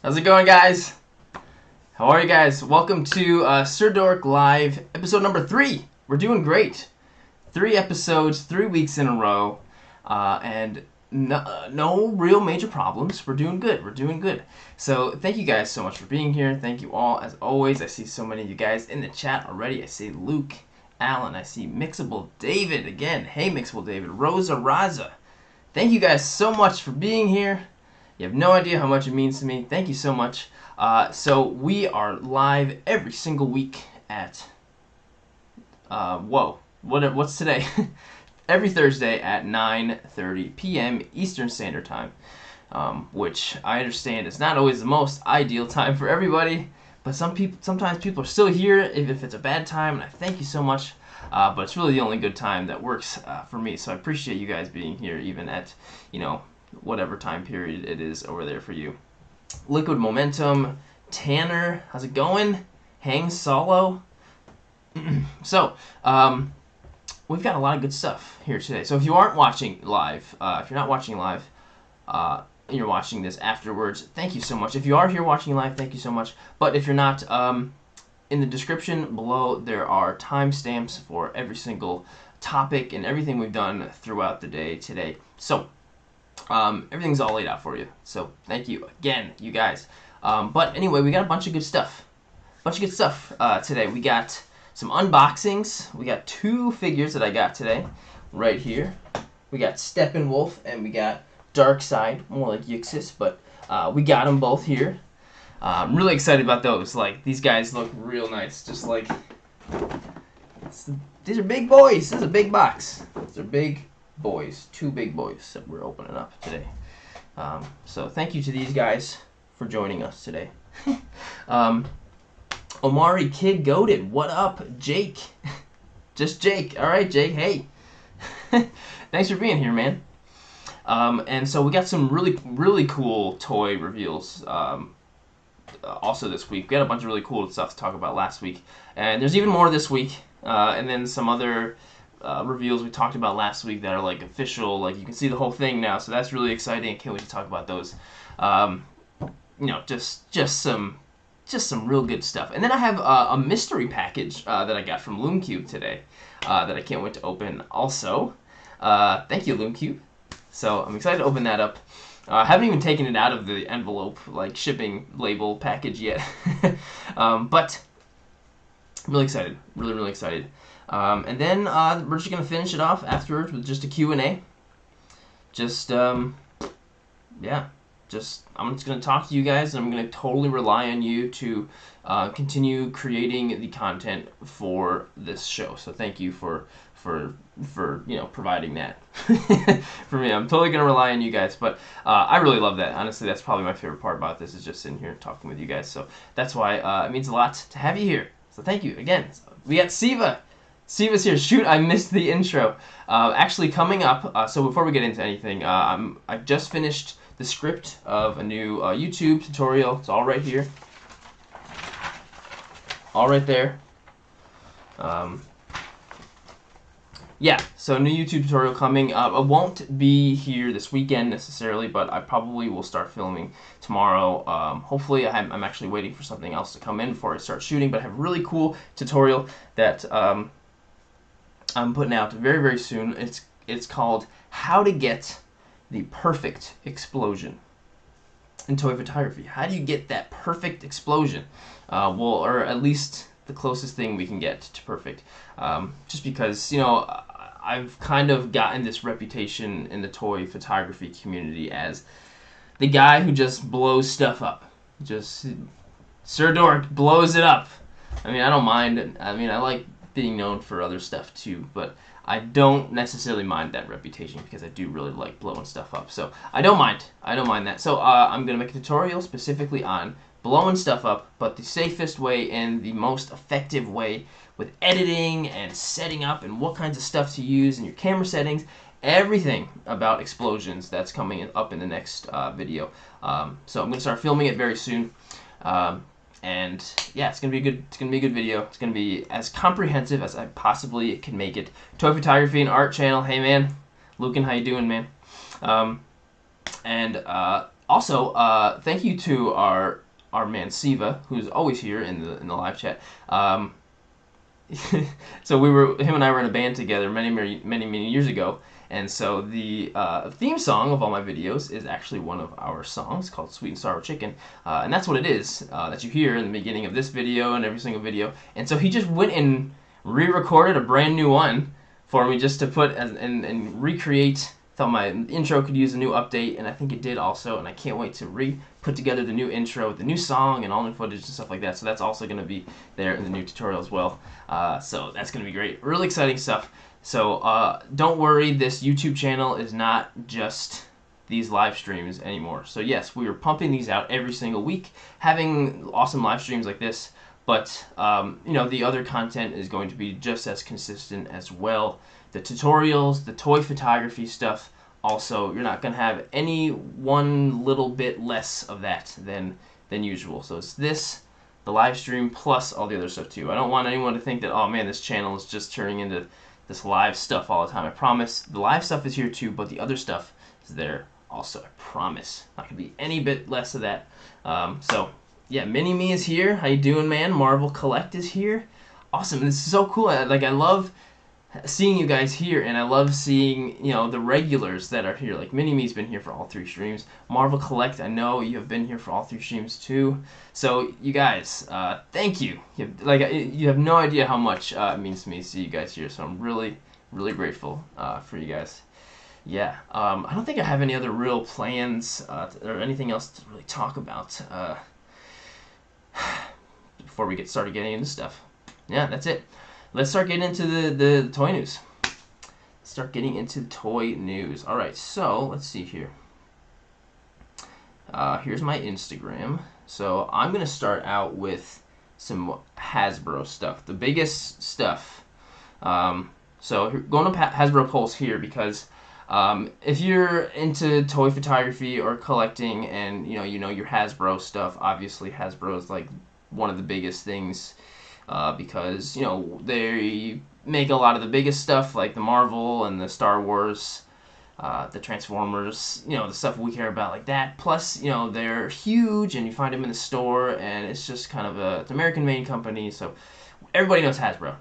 How's it going, guys? How are you guys? Welcome to Sirdork Live, episode number 3. We're doing great. 3 episodes, 3 weeks in a row, and no real major problems. We're doing good. We're doing good. So thank you guys so much for being here. Thank you all, as always. I see so many of you guys in the chat already. I see Luke, Alan. I see Mixable David again. Hey, Mixable David. Rosa Raza. Thank you guys so much for being here. You have no idea how much it means to me. Thank you so much. So we are live every single week at what's today? Every Thursday at 9:30 p.m. Eastern Standard Time, which I understand is not always the most ideal time for everybody, but sometimes people are still here if it's a bad time, and I thank you so much. But it's really the only good time that works for me, so I appreciate you guys being here even at, whatever time period it is over there for you. Liquid Momentum, Tanner, how's it going? Hang Solo. So, we've got a lot of good stuff here today. So if you aren't watching live, if you're not watching live, and you're watching this afterwards, thank you so much. If you are here watching live, thank you so much. But if you're not, in the description below, there are timestamps for every single topic and everything we've done throughout the day today. So, everything's all laid out for you. So, thank you again, you guys. But anyway, we got a bunch of good stuff. Today. We got some unboxings. We got 2 figures that I got today, right here. We got Steppenwolf and we got Darkseid, more like Yixis, but we got them both here. I'm really excited about those. Like, these guys look real nice. Just like, these are big boys. This is a big box. These are big boys. 2 big boys that we're opening up today. So thank you to these guys for joining us today. Omari Kid Goated. What up, Jake? Just Jake. All right, Jake. Hey. Thanks for being here, man. And so we got some really cool toy reveals also this week. We had a bunch of really cool stuff to talk about last week, and there's even more this week, and then some other reveals we talked about last week that are like official, like you can see the whole thing now, so that's really exciting. Can't wait to talk about those. Just some real good stuff. And then I have a mystery package that I got from LumeCube today that I can't wait to open also. Thank you, LumeCube. So I'm excited to open that up. I haven't even taken it out of the envelope, like shipping label package yet. But I'm really excited. Really excited. And then we're just going to finish it off afterwards with just a Q&A. I'm just going to talk to you guys, and I'm going to totally rely on you to continue creating the content for this show. So thank you for providing that for me. I'm totally going to rely on you guys, but I really love that. Honestly, that's probably my favorite part about this, is just sitting here talking with you guys. So that's why it means a lot to have you here. So thank you again. We got Siva. Siva's here. Shoot, I missed the intro. Actually, coming up, so before we get into anything, I've just finished the script of a new YouTube tutorial. It's all right here. All right there. Yeah, so new YouTube tutorial coming. I won't be here this weekend necessarily, but I probably will start filming tomorrow. Hopefully, I'm actually waiting for something else to come in before I start shooting, but I have a really cool tutorial that I'm putting out very soon. It's called How to Get the Perfect Explosion in Toy Photography. How do you get that perfect explosion? Or at least the closest thing we can get to perfect. Just because, I've kind of gotten this reputation in the toy photography community as the guy who just blows stuff up. Just, Sirdork blows it up. I mean, I don't mind. I mean, I like being known for other stuff too, but I don't necessarily mind that reputation because I do really like blowing stuff up. So I don't mind that. So I'm going to make a tutorial specifically on blowing stuff up, but the safest way and the most effective way with editing and setting up and what kinds of stuff to use in your camera settings, everything about explosions. That's coming up in the next video. So I'm going to start filming it very soon. And yeah, it's gonna be a good video. It's gonna be as comprehensive as I possibly can make it. Toy Photography and Art channel. Hey man, Lucan, how you doing, man? And Also, thank you to our man Siva, who's always here in the live chat. So him and I were in a band together many years ago, and so the theme song of all my videos is actually one of our songs called "Sweet and Sour Chicken," and that's what it is that you hear in the beginning of this video and every single video. And so he just went and re-recorded a brand new one for me just to put and recreate. Thought my intro could use a new update, and I think it did also, and I can't wait to put together the new intro with the new song and all new footage and stuff like that. So that's also going to be there in the new tutorial as well. So that's going to be great. Really exciting stuff. So don't worry, this YouTube channel is not just these live streams anymore. So yes, we are pumping these out every single week, having awesome live streams like this, but you know, the other content is going to be just as consistent as well. The tutorials, the toy photography stuff, also, you're not going to have any one little bit less of that than usual. So it's this, the live stream, plus all the other stuff too. I don't want anyone to think that, oh man, this channel is just turning into this live stuff all the time. I promise the live stuff is here too, but the other stuff is there also. I promise. Not going to be any bit less of that. So yeah, Mini-Me is here. How you doing, man? Marvel Collect is here. Awesome. This is so cool. I love seeing you guys here, and I love seeing, you know, the regulars that are here. Like Mini-Me's been here for all 3 streams. Marvel Collect, I know you have been here for all 3 streams too. So you guys, thank you. You have no idea how much it means to me to see you guys here. So I'm really grateful for you guys. Yeah, I don't think I have any other real plans or anything else to really talk about before we get started getting into stuff. Yeah, that's it. Let's start getting into the toy news. Start getting into toy news. All right, so let's see here. Here's my Instagram. So I'm gonna start out with some Hasbro stuff, the biggest stuff. So going to Hasbro polls here because if you're into toy photography or collecting, and you know your Hasbro stuff, obviously Hasbro is like one of the biggest things. Because, you know, they make a lot of the biggest stuff like the Marvel and the Star Wars, the Transformers, you know, the stuff we care about like that. Plus, you know, they're huge and you find them in the store, and it's just kind of it's an American-made company, so everybody knows Hasbro.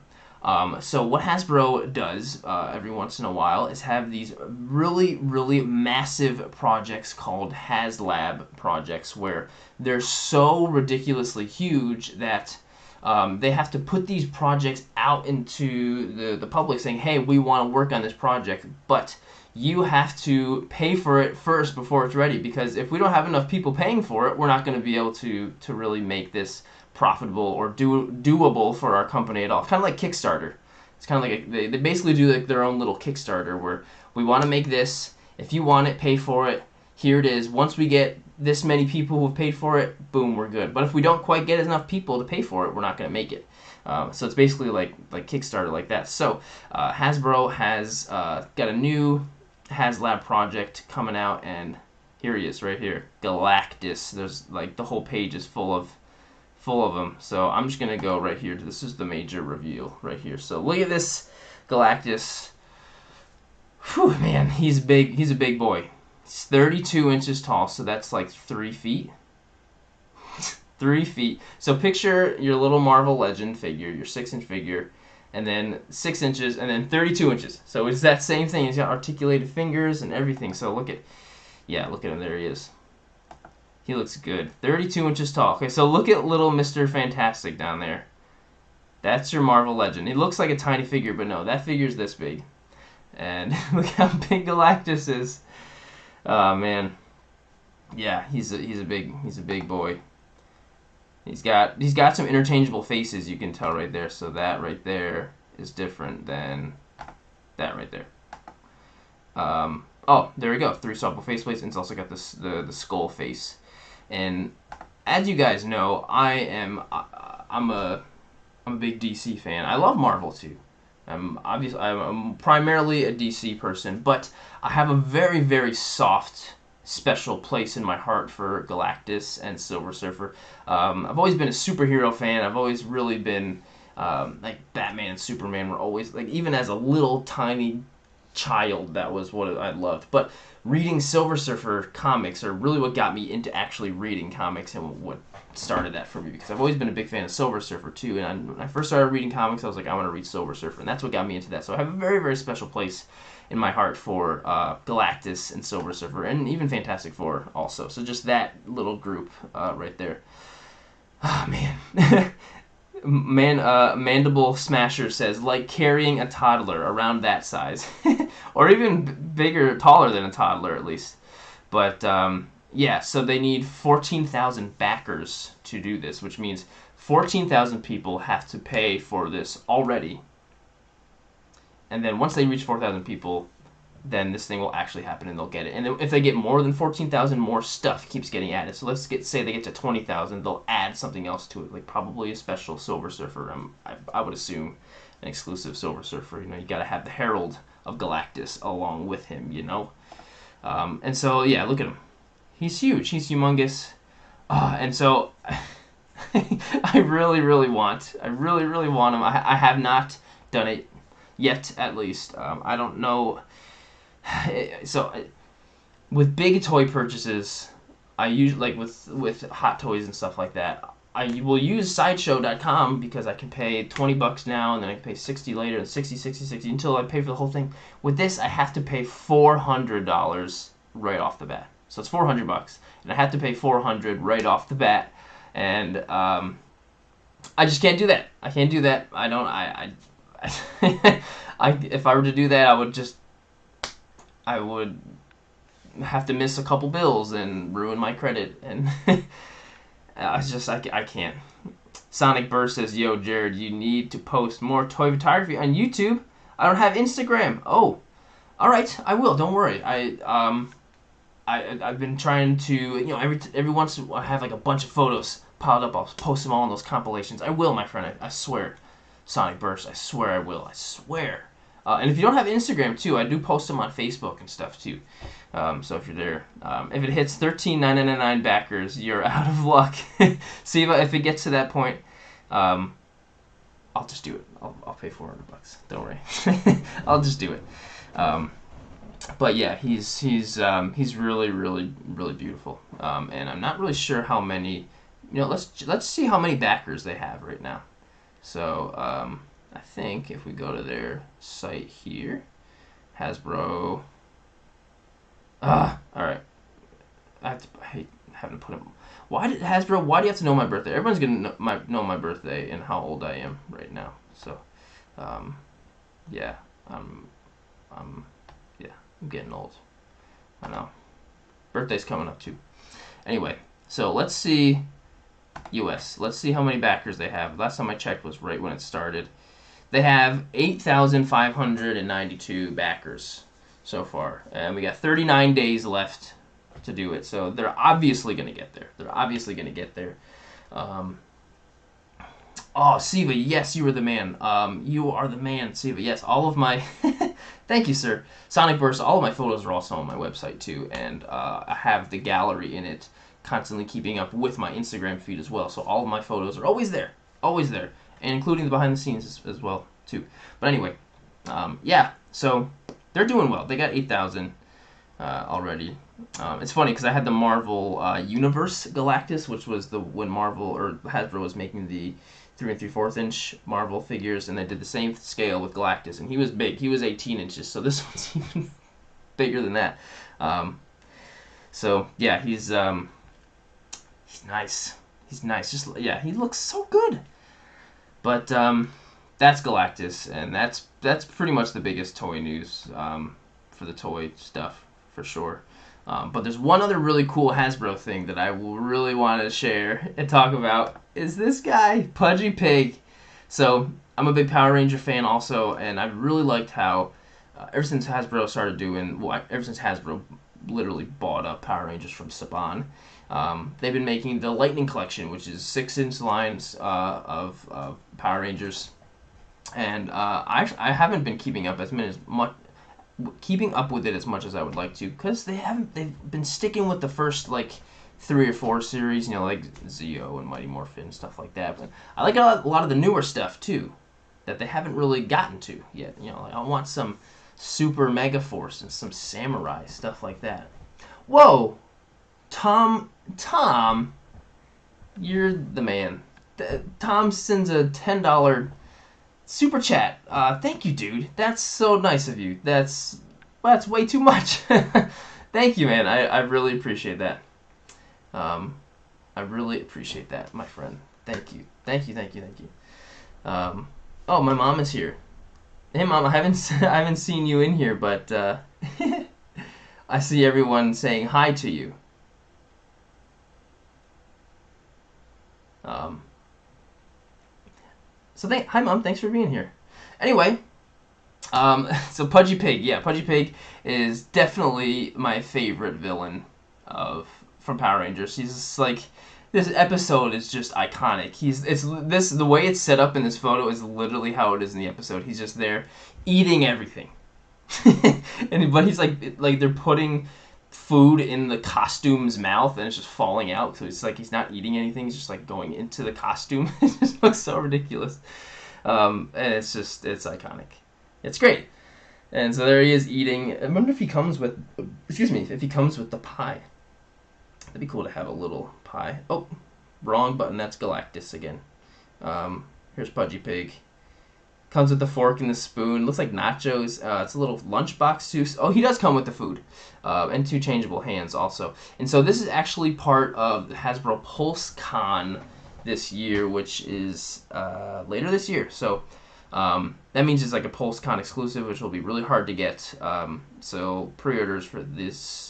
So what Hasbro does every once in a while is have these really massive projects called HasLab projects, where they're so ridiculously huge that they have to put these projects out into the public saying, hey, we want to work on this project, but you have to pay for it first before it's ready, because if we don't have enough people paying for it, we're not going to be able to really make this profitable or doable for our company at all. Kind of like Kickstarter. It's kind of like they basically do like their own little Kickstarter where we want to make this. If you want it, pay for it. Here it is. Once we get this many people who've paid for it, boom, we're good. But if we don't quite get enough people to pay for it, we're not going to make it. So it's basically like Kickstarter like that. So Hasbro has got a new HasLab project coming out, and here he is right here, Galactus. There's like the whole page is full of them. So I'm just gonna go right here. This is the major reveal right here. So look at this Galactus. Whew, man, he's big. He's a big boy. He's 32 inches tall, so that's like 3 feet. 3 feet. So picture your little Marvel Legend figure, your 6-inch figure, and then 6 inches, and then 32 inches. So it's that same thing. He's got articulated fingers and everything. So look at him. There he is. He looks good. 32 inches tall. Okay, so look at little Mr. Fantastic down there. That's your Marvel Legend. He looks like a tiny figure, but no, that figure's this big. And look how big Galactus is. Oh man. Yeah, he's a big boy. He's got some interchangeable faces, you can tell right there. So that right there is different than that right there. Oh, there we go. 3 swappable faceplates, and it's also got this the skull face. And as you guys know, I'm a big DC fan. I love Marvel too. I'm primarily a DC person, but I have a very soft, special place in my heart for Galactus and Silver Surfer. I've always been a superhero fan. I've always really been like Batman and Superman were always like, even as a little tiny child, that was what I loved. But reading Silver Surfer comics are really what got me into actually reading comics and what started that for me, because I've always been a big fan of Silver Surfer too. And when I first started reading comics, I was like, I want to read Silver Surfer, and that's what got me into that. So I have a very, very special place in my heart for Galactus and Silver Surfer, and even Fantastic Four also. So just that little group right there. Oh man. Mandible Smasher says, like carrying a toddler around that size. Or even bigger, taller than a toddler at least. But yeah, so they need 14,000 backers to do this, which means 14,000 people have to pay for this already. And then once they reach 4,000 people, then this thing will actually happen and they'll get it. And if they get more than 14,000, more stuff keeps getting added. So let's say they get to 20,000, they'll add something else to it, like probably a special Silver Surfer. I would assume an exclusive Silver Surfer. You know, you got to have the Herald of Galactus along with him. You know, and so yeah, look at him. He's huge. He's humongous. And so I really, really want him. I have not done it yet, at least. I don't know. So, with big toy purchases, I usually, like with Hot Toys and stuff like that, I will use Sideshow.com because I can pay $20 now, and then I can pay $60 later, and 60 until I pay for the whole thing. With this, I have to pay $400 right off the bat. So it's $400, and I have to pay $400 right off the bat, and I just can't do that. I can't do that. I don't. If I were to do that, I would have to miss a couple bills and ruin my credit, and I can't. Sonic Burst says, "Yo, Jared, you need to post more toy photography on YouTube. I don't have Instagram." Oh, all right, I will. Don't worry. I've been trying to, you know, every once in a while I have like a bunch of photos piled up. I'll post them all in those compilations. I will, my friend. I swear. Sonic Burst. I swear I will. I swear. And if you don't have Instagram too, I do post them on Facebook and stuff too. So if you're there, if it hits 13,999 backers, you're out of luck. See if it gets to that point, I'll just do it. I'll pay $400. Don't worry. I'll just do it. But yeah, he's really, really, really beautiful. And I'm not really sure how many. You know, let's see how many backers they have right now. So I think if we go to their site here, Hasbro. All right. I hate having to put them. Hasbro? Why do you have to know my birthday? Everyone's gonna know my birthday and how old I am right now. So, yeah, I'm getting old. I know. Birthday's coming up too. Anyway, so let's see. US. Let's see how many backers they have. Last time I checked was right when it started. They have 8,592 backers so far, and we got 39 days left to do it. So they're obviously going to get there. Oh, Siva, yes, you are the man. You are the man, Siva. Yes, all of my... Thank you, sir. Sonic Burst, all of my photos are also on my website, too, and I have the gallery in it, constantly keeping up with my Instagram feed as well. So all of my photos are always there, and including the behind the scenes as well, too. But anyway, yeah, so they're doing well. They got 8,000 already. It's funny because I had the Marvel Universe Galactus, which was when Marvel or Hasbro was making the 3 3/4 inch Marvel figures, and they did the same scale with Galactus, and he was big. He was 18 inches, so this one's even bigger than that. So yeah, he's nice. He's nice. Just yeah, he looks so good. But that's Galactus, and that's pretty much the biggest toy news for the toy stuff for sure. But there's one other really cool Hasbro thing that I will really want to share and talk about. Is this guy, Pudgy Pig. So I'm a big Power Ranger fan also, and I've really liked how ever since Hasbro literally bought up Power Rangers from Saban, they've been making the Lightning Collection, which is 6-inch lines of Power Rangers, and I haven't been keeping up with it as much as I would like to, because they've been sticking with the first like 3 or 4 series, you know, like Zeo and Mighty Morphin and stuff like that. But I like a lot of the newer stuff too that they haven't really gotten to yet. You know, like I want some Super Mega Force and some Samurai stuff like that. Whoa, Tom, you're the man. Tom sends a $10 super chat. Thank you, dude. That's so nice of you. That's way too much. Thank you, man. I really appreciate that. I really appreciate that, my friend. Thank you. Thank you. Thank you. Thank you. Oh, my mom is here. Hey, Mom. I haven't seen you in here, but I see everyone saying hi to you. Hi, Mom. Thanks for being here. Anyway, so Pudgy Pig. Yeah, Pudgy Pig is definitely my favorite villain from Power Rangers. He's just like, this episode is just iconic. The way it's set up in this photo is literally how it is in the episode. He's just there eating everything. But he's like they're putting food in the costume's mouth and it's just falling out, so it's like he's not eating anything, he's just like going into the costume. It just looks so ridiculous. And it's iconic. It's great. And so there he is eating. I wonder if he comes with, if he comes with the pie. That'd be cool to have a little pie. Oh, wrong button, that's Galactus again. Here's Pudgy Pig. Comes with the fork and the spoon. Looks like nachos. It's a little lunchbox too. Oh, he does come with the food. And 2 changeable hands also. And so this is actually part of the Hasbro Pulse Con this year, which is later this year. So that means it's like a Pulse Con exclusive, which will be really hard to get. So pre-orders for this.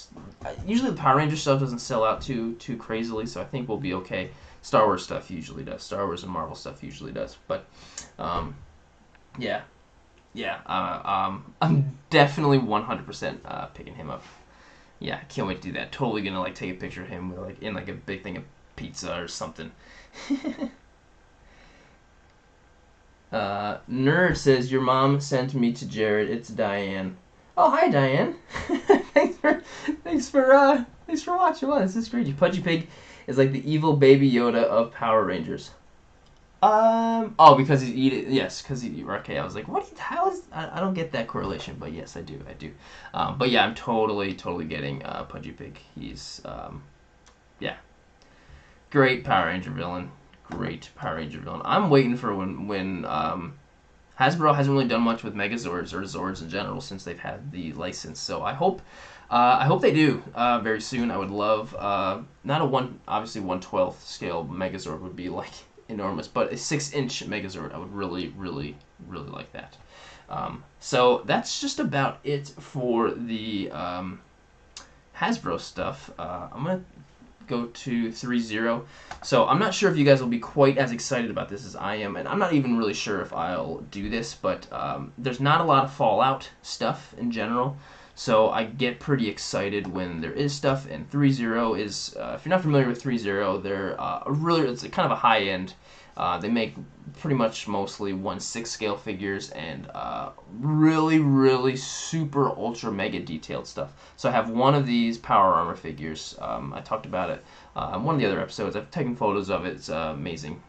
Usually the Power Ranger stuff doesn't sell out too crazily, so I think we'll be okay. Star Wars stuff usually does. Star Wars and Marvel stuff usually does. But yeah. I'm definitely 100% picking him up. Yeah, can't wait to do that. Totally gonna like take a picture of him with, like in like a big thing of pizza or something. Nerd says your mom sent me to Jared. It's Diane. Oh, hi Diane. thanks for watching. Wow, this is great. Pudgy Pig is like the evil baby Yoda of Power Rangers. Oh, because he's eating. Yes, because he. Okay, I was like, what? How is? I don't get that correlation, but yes, I do. But yeah, I'm totally getting Pudgy Pig. He's yeah, great Power Ranger villain. Great Power Ranger villain. I'm waiting for when Hasbro hasn't really done much with Megazords or Zords in general since they've had the license. So I hope they do very soon. I would love not a obviously 1/12 scale Megazord would be like enormous, but a 6-inch Megazord, I would really like that. So that's just about it for the Hasbro stuff. I'm gonna go to 3.0. So I'm not sure if you guys will be quite as excited about this as I am, and I'm not even really sure if I'll do this, but there's not a lot of Fallout stuff in general. So I get pretty excited when there is stuff, and 3.0 is, if you're not familiar with 3.0, they're it's kind of a high-end. They make pretty much mostly 1/6 scale figures and really super ultra mega detailed stuff. So I have one of these Power Armor figures. I talked about it in one of the other episodes. I've taken photos of it. It's amazing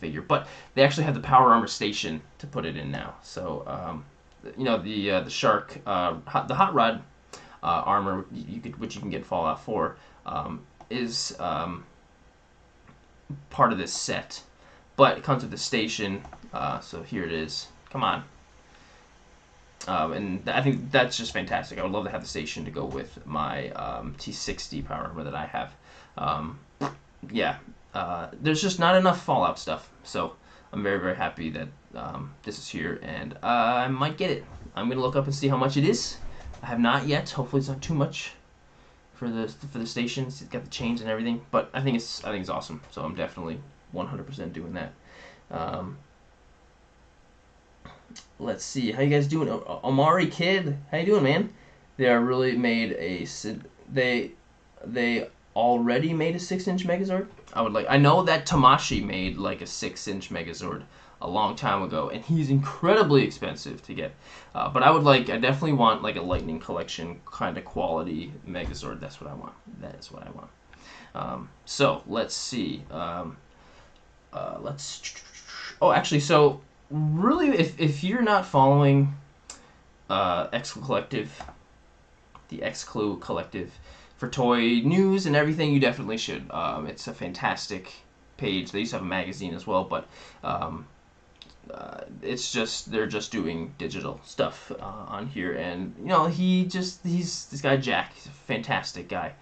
figure. But they actually have the Power Armor station to put it in now. So the shark, the hot rod armor which you can get Fallout 4 is part of this set, but it comes with the station. So here it is. Come on. And I think that's just fantastic. I would love to have the station to go with my T60 Power Armor that I have. There's just not enough Fallout stuff, so I'm very happy that this is here, and I might get it. I'm gonna look up and see how much it is. I have not yet. Hopefully it's not too much for the stations. It's got the chains and everything, but I think it's awesome. So I'm definitely 100% doing that. Let's see, how you guys doing? Omari Kid, how you doing, man? They are really made they already made a 6-inch Megazord. I know that Tamashi made like a 6-inch Megazord a long time ago, and he's incredibly expensive to get. But I definitely want like a Lightning Collection kind of quality Megazord. That's what I want. That is what I want. So let's see. Actually, so really, if you're not following Exclu Collective, the Exclu Collective, for toy news and everything. You definitely should. It's a fantastic page. They used to have a magazine as well, but it's just they're just doing digital stuff on here, and you know he's this guy Jack. He's a fantastic guy.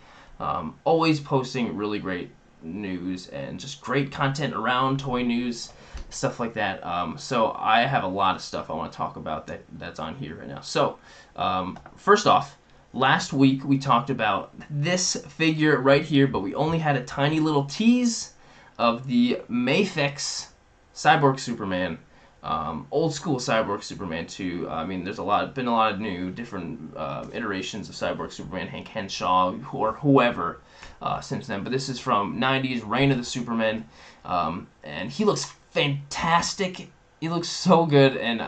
Always posting really great news and just great content around toy news, stuff like that. So I have a lot of stuff I want to talk about that's on here right now. So first off, last week we talked about this figure right here, but we only had a tiny little tease of the Mafex Cyborg Superman. Old school Cyborg Superman too. I mean, there's been a lot of new, different iterations of Cyborg Superman, Hank Henshaw or whoever since then. But this is from '90s Reign of the Supermen, and he looks fantastic. He looks so good, and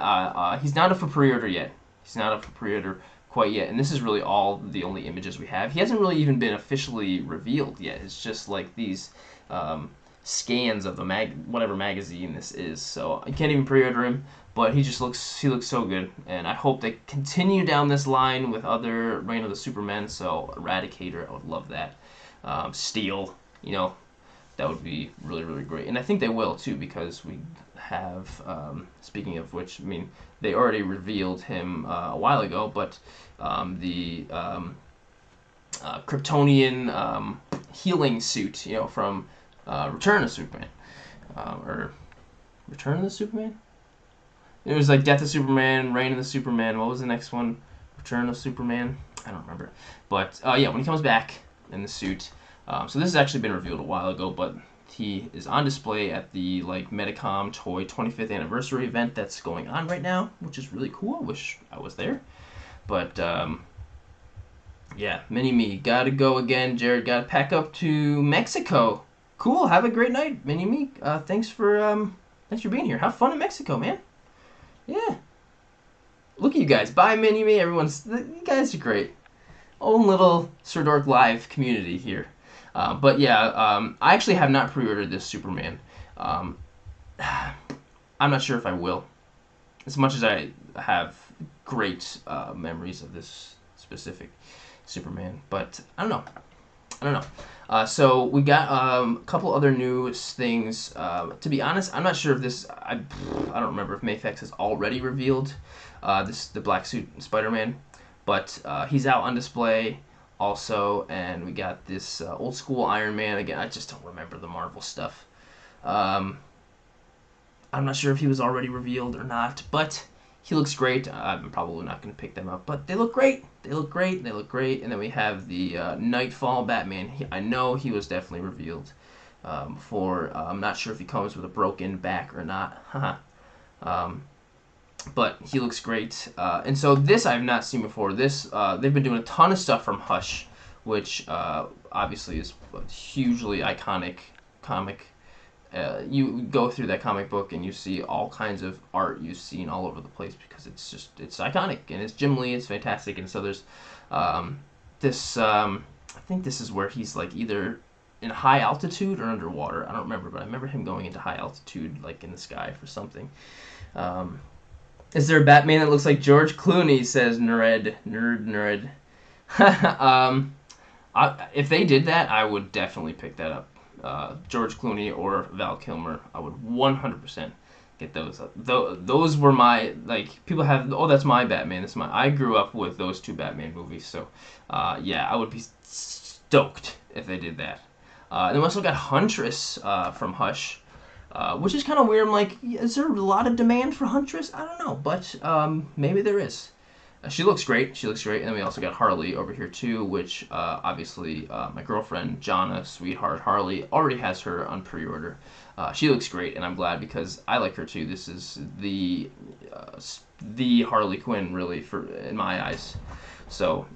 he's not up for pre-order yet. He's not up for pre-order quite yet, and this is really all the only images we have. He hasn't really even been officially revealed yet. It's just like these scans of the whatever magazine this is, so I can't even pre-order him, but he looks so good, and I hope they continue down this line with other Reign of the Supermen. So Eradicator, I would love that. Steel, you know, that would be really, really great, and I think they will too, because we have speaking of which, I mean, they already revealed him a while ago, but the Kryptonian healing suit, you know, from Return of Superman, or Return of the Superman? It was like Death of Superman, Reign of the Superman. What was the next one? Return of Superman? I don't remember. But yeah, when he comes back in the suit. So this has actually been revealed a while ago, but he is on display at the like Medicom Toy 25th anniversary event that's going on right now, which is really cool. I wish I was there. But yeah, Mini-Me, gotta go again. Jared, gotta pack up to Mexico. Cool. Have a great night, Mini-Me. Thanks for being here. Have fun in Mexico, man. Yeah. Look at you guys. Bye, Mini-Me. You guys are great. Own little Sirdork Live community here. But yeah, I actually have not pre-ordered this Superman. I'm not sure if I will. As much as I have great memories of this specific Superman, but I don't know. So we got a couple other new things. To be honest, I'm not sure if this. I don't remember if Mafex has already revealed the black suit Spider-Man, but he's out on display also, and we got this old school Iron Man. Again, I just don't remember the Marvel stuff. I'm not sure if he was already revealed or not, but he looks great. I'm probably not going to pick them up, but they look great. They look great. And then we have the Nightfall Batman. I know he was definitely revealed before. I'm not sure if he comes with a broken back or not. But he looks great. And so this I have not seen before. This they've been doing a ton of stuff from Hush, which obviously is a hugely iconic comic. You go through that comic book and you see all kinds of art you've seen all over the place, because it's iconic, and it's Jim Lee. It's fantastic. And so there's this I think this is where he's like either in high altitude or underwater. I don't remember, but I remember him going into high altitude, like in the sky for something. Is there a Batman that looks like George Clooney? Says Nerd. If they did that, I would definitely pick that up. George Clooney or Val Kilmer, I would 100% get those. Those were my, like, people have, oh, that's my Batman. I grew up with those two Batman movies, so yeah, I would be stoked if they did that. Then we also got Huntress from Hush, which is kind of weird. I'm like, is there a lot of demand for Huntress? I don't know, but maybe there is. She looks great. And then we also got Harley over here too, which obviously my girlfriend, Jonna, sweetheart Harley, already has her on pre-order. She looks great, and I'm glad, because I like her too. This is the Harley Quinn, really, in my eyes. So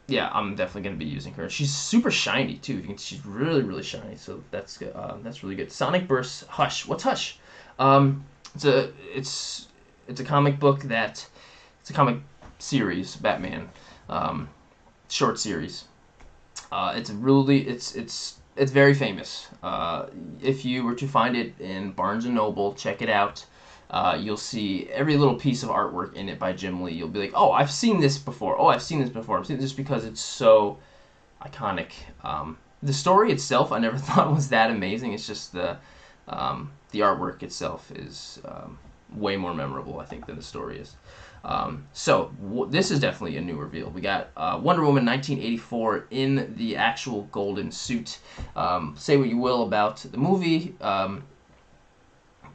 yeah, I'm definitely going to be using her. She's super shiny too. She's really, really shiny. So that's good. That's really good. Sonic Burst Hush. What's Hush? It's a comic book it's a comic series, Batman short series. It's very famous. If you were to find it in Barnes and Noble, check it out. you'll see every little piece of artwork in it by Jim Lee. You'll be like, oh, I've seen this before. Oh, I've seen this before. I've seen this, just because it's so iconic. The story itself, I never thought was that amazing. It's just the artwork itself is way more memorable, I think, than the story is. This is definitely a new reveal. We got Wonder Woman 1984 in the actual golden suit. Say what you will about the movie,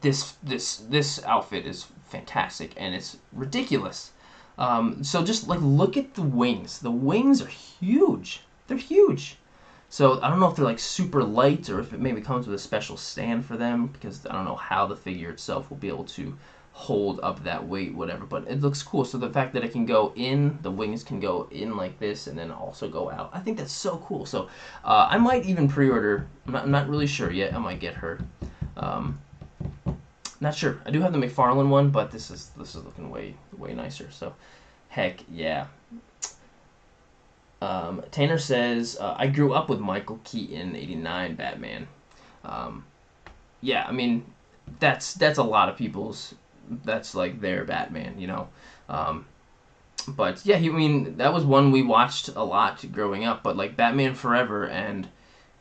this outfit is fantastic, and it's ridiculous. So just like look at the wings. The wings are huge. They're huge. So I don't know if they're like super light or if it maybe comes with a special stand for them, because I don't know how the figure itself will be able to hold up that weight, whatever. But it looks cool. So the fact that it can go in, the wings can go in like this and then also go out, I think that's so cool. So I might even pre-order. I'm not really sure yet. I might get her. Not sure. I do have the McFarlane one, but this is looking way nicer. So heck yeah. Tanner says, I grew up with Michael Keaton, 89 Batman. Yeah, I mean, that's a lot of people's, that's like their Batman, you know. But yeah, I mean, that was one we watched a lot growing up, but like Batman Forever and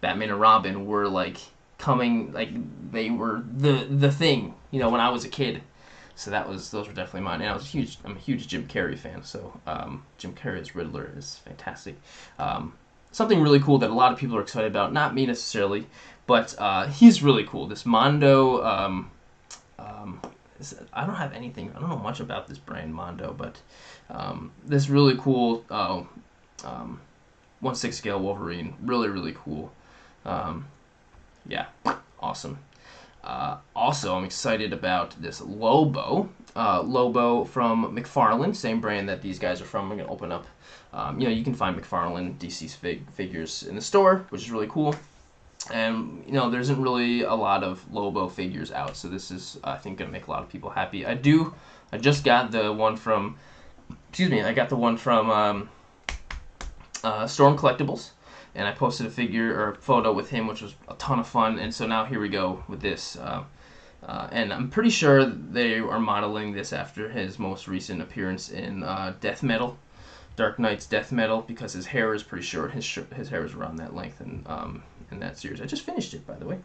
Batman and Robin were like coming, like they were the thing, you know, when I was a kid. So those were definitely mine. And I'm a huge Jim Carrey fan. So Jim Carrey's Riddler is fantastic. Something really cool that a lot of people are excited about. Not me necessarily, but he's really cool. This Mondo. I don't have anything. I don't know much about this brand Mondo, but this really cool 1/6 scale Wolverine. Really cool. Yeah, awesome. Also, I'm excited about this Lobo. Lobo from McFarlane, same brand that these guys are from. I'm going to open up. You can find McFarlane DC's figures in the store, which is really cool. And, there isn't really a lot of Lobo figures out, so this is, I think, going to make a lot of people happy. I just got the one from, I got the one from Storm Collectibles. And I posted a figure or a photo with him, which was a ton of fun. And so now here we go with this. And I'm pretty sure they are modeling this after his most recent appearance in Death Metal, Dark Knight's Death Metal, because his hair is pretty short. His hair is around that length in that series. I just finished it, by the way.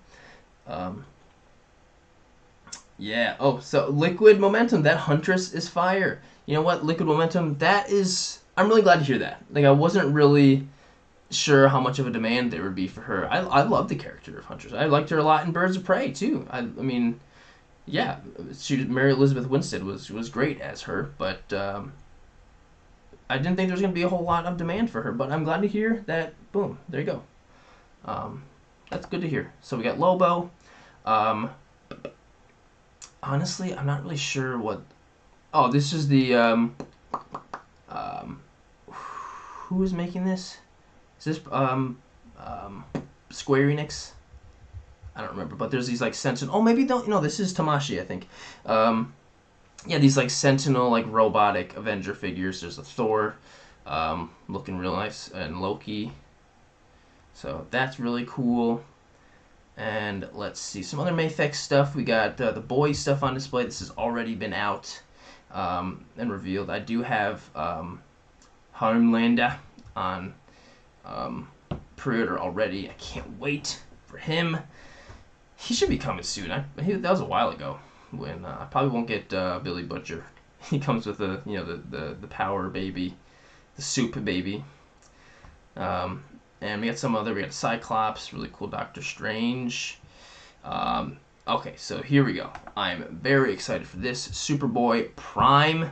Yeah. Oh, so Liquid Momentum. That Huntress is fire. You know what? Liquid Momentum. I'm really glad to hear that. Like, I wasn't really sure how much of a demand there would be for her. I love the character of Huntress. I liked her a lot in Birds of Prey too. I mean, yeah, Mary Elizabeth Winstead was great as her, but I didn't think there was going to be a whole lot of demand for her. But I'm glad to hear that. Boom, there you go. That's good to hear. So we got Lobo. Honestly, I'm not really sure what. Oh, this is the who is making this? Is this Square Enix? I don't remember, but there's these like Sentinel. Oh, maybe this is Tamashi, I think. Yeah, these like Sentinel, like robotic Avenger figures. There's a Thor, looking real nice, and Loki. So that's really cool. And let's see some other Mafex stuff. We got the boy stuff on display. This has already been out and revealed. I do have Homelander on pre-order already. I can't wait for him. He should be coming soon. That was a while ago. When I probably won't get Billy Butcher. He comes with the power baby, the soup baby. And we got Cyclops, really cool Doctor Strange. Okay, so here we go. I'm very excited for this. Superboy Prime.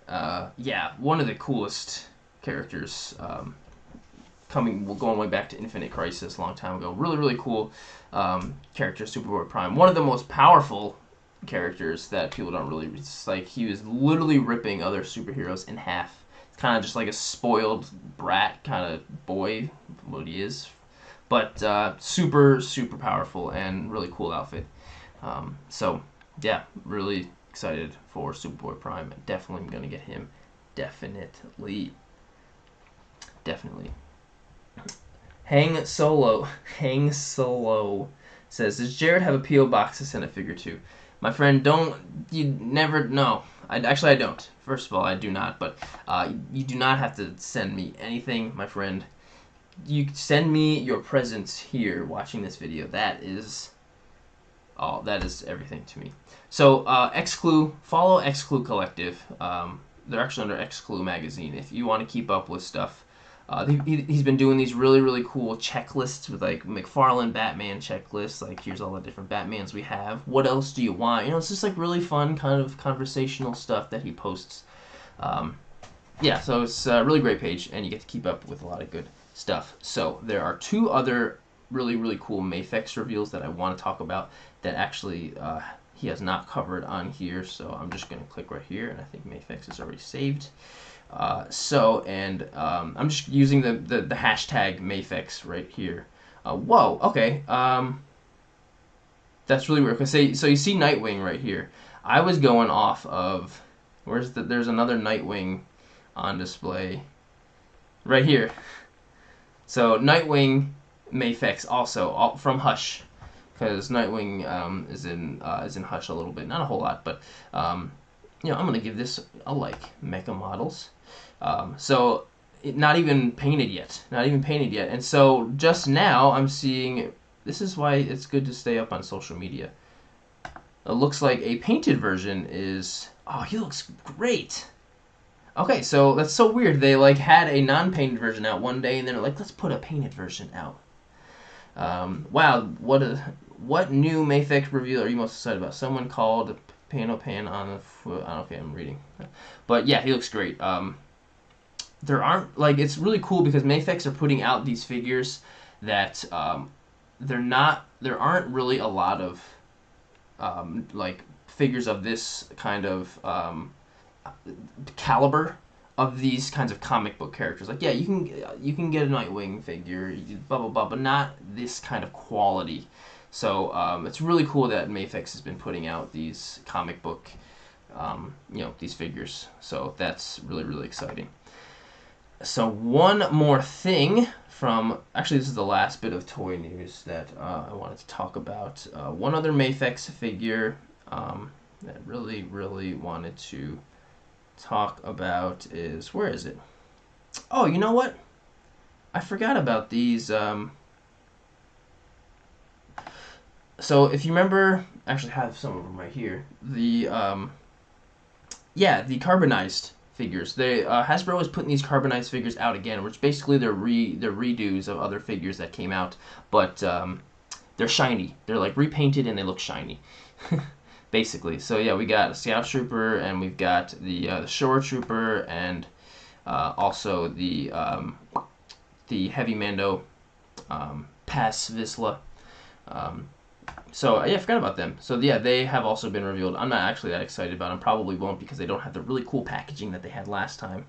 Yeah, one of the coolest characters, going way back to Infinite Crisis a long time ago. Really cool character, Superboy Prime. One of the most powerful characters that people don't really. It's like he was literally ripping other superheroes in half. It's kind of just like a spoiled brat kind of boy, what he is. But super powerful and really cool outfit. So yeah, really excited for Superboy Prime. Definitely gonna get him. Definitely. Hang Solo says, does Jared have a P.O. box to send a figure to? My friend, you never know. Actually, I don't. First of all, I do not. But you do not have to send me anything, my friend. You send me your presence here watching this video. That is everything to me. So Xclu, follow Xclu Collective. They're actually under Xclu magazine. If you want to keep up with stuff, he's been doing these really cool checklists with like McFarlane Batman checklists. Like here's all the different Batmans we have. What else do you want? You know, it's just like really fun kind of conversational stuff that he posts. Yeah, so it's a really great page, and you get to keep up with a lot of good stuff. So there are two other really cool Mafex reveals that I want to talk about that actually he has not covered on here. So I'm just going to click right here, and I think Mafex is already saved. I'm just using the hashtag Mafex right here. Whoa, okay. That's really weird. So you see Nightwing right here. I was going off of there's another Nightwing on display right here. So Nightwing Mafex also from Hush, because Nightwing is in Hush a little bit, not a whole lot, but I'm gonna give this a like. Mecha Models, not even painted yet, and so just now I'm seeing. This is why it's good to stay up on social media. It looks like a painted version is. Oh, he looks great. Okay, so that's so weird. They like had a non-painted version out one day, and then they're like, let's put a painted version out. Wow, what new Mafex reveal are you most excited about? Someone called Pan on the foot. Okay, I'm reading, but yeah, he looks great. There aren't it's really cool because Mafex are putting out these figures that there aren't really a lot of figures of this kind of caliber of these kinds of comic book characters. Like, yeah, you can get a Nightwing figure, blah blah blah, but not this kind of quality. So it's really cool that Mafex has been putting out these comic book, these figures. So that's really exciting. So one more thing actually this is the last bit of toy news that I wanted to talk about. One other Mafex figure that really wanted to talk about is, where is it? Oh, you know what? I forgot about these. So if you remember, I actually have some of them right here. The carbonized figures. Hasbro is putting these carbonized figures out again, which basically they're redos of other figures that came out, but they're shiny. They're like repainted and they look shiny. Basically. So yeah, we got a Scout Trooper, and we've got the Shore Trooper, and also the Heavy Mando Pass Vizsla. So yeah, I forgot about them. So yeah, they have also been revealed. I'm not actually that excited about them. Probably won't, because they don't have the really cool packaging that they had last time.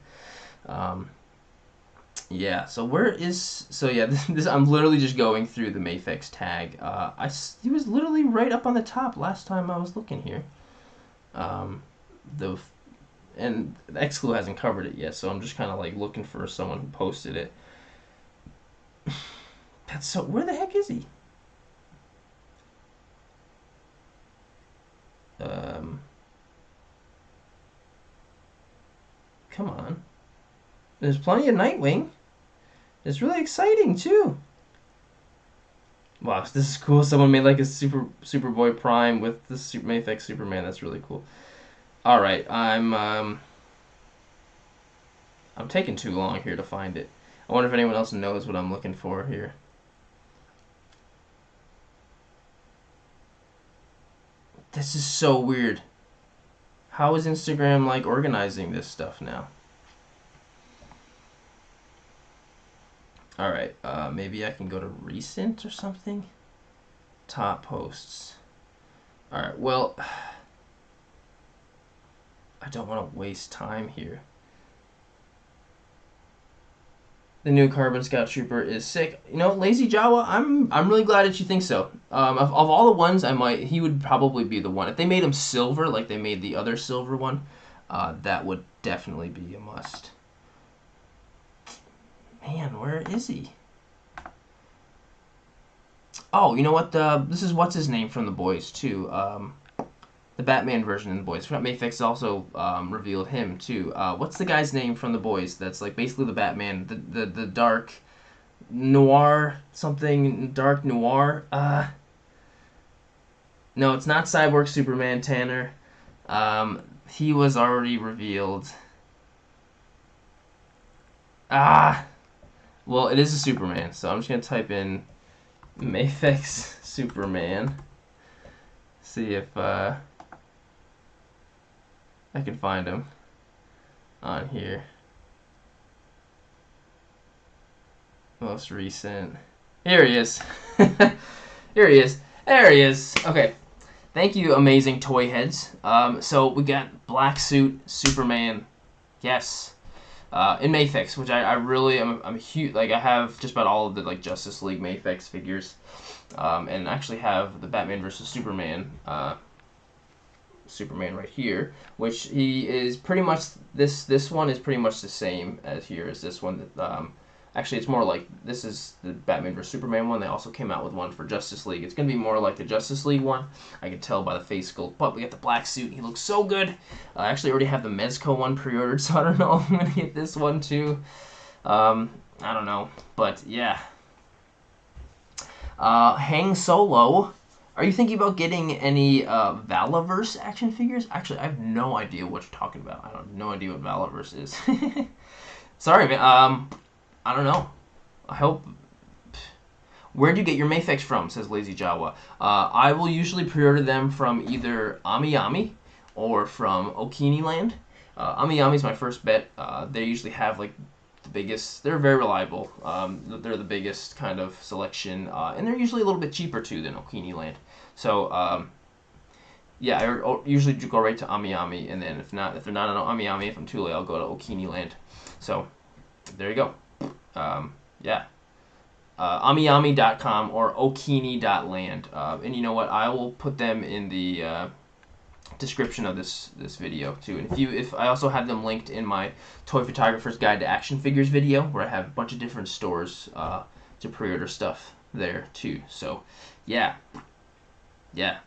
Yeah. So this I'm literally just going through the Mafex tag. He was literally right up on the top last time I was looking here. And Xclu hasn't covered it yet, so I'm just kind of like looking for someone who posted it. Where the heck is he? Come on. There's plenty of Nightwing. It's really exciting too. Wow, this is cool. Someone made like a Superboy Prime with the Mafex Superman. That's really cool. All right, I'm taking too long here to find it. I wonder if anyone else knows what I'm looking for here. This is so weird. How is Instagram like organizing this stuff now? Alright, maybe I can go to recent or something? Top posts. Alright, well, I don't want to waste time here. The new Carbon Scout Trooper is sick. You know, Lazy Jawa, I'm really glad that you think so. Of all the ones, he would probably be the one. If they made him silver, like they made the other silver one, that would definitely be a must. Man, where is he? Oh, you know what? This is what's his name from The Boys too. the Batman version in The Boys. Mafex also revealed him too. What's the guy's name from The Boys? That's like basically the Batman, the dark noir something, dark noir. No, it's not Cyborg Superman Tanner. He was already revealed. Well, it is a Superman, so I'm just gonna type in Mafex Superman. See if I can find him on here. Most recent. Here he is. Here he is. There he is. Okay. Thank you, amazing toy heads. So we got Black Suit Superman. Yes. In Mafex, which I really am. I'm huge. Like I have just about all of the like Justice League Mafex figures, and I actually have the Batman versus Superman. Superman right here, which he is pretty much this one is pretty much the same as here as this one. Actually, it's more like this is the Batman vs Superman one. They also came out with one for Justice League. It's gonna be more like the Justice League one. I can tell by the face sculpt. But we got the black suit. He looks so good. I actually already have the Mezco one pre-ordered, so I don't know if I'm gonna get this one too. I don't know, but yeah. Hang Solo. Are you thinking about getting any Valaverse action figures? Actually, I have no idea what you're talking about. I have no idea what Valaverse is. Sorry, man. I don't know. I hope... Where'd you get your Mafex from, says Lazy Jawa. I will usually pre-order them from either Ami or from Okini Land. Ami is my first bet. They usually have like the biggest... They're very reliable. They're the biggest kind of selection. And they're usually a little bit cheaper too than Okini Land. So, yeah, I usually go right to Ami, and then if they're not on Ami, if I'm too late, I'll go to Okini Land. So, there you go. Yeah. Amiami.com or okini.land. And you know what? I will put them in the description of this video too. And if I also have them linked in my Toy Photographer's Guide to Action Figures video, where I have a bunch of different stores to pre-order stuff there too. So, yeah. Yeah.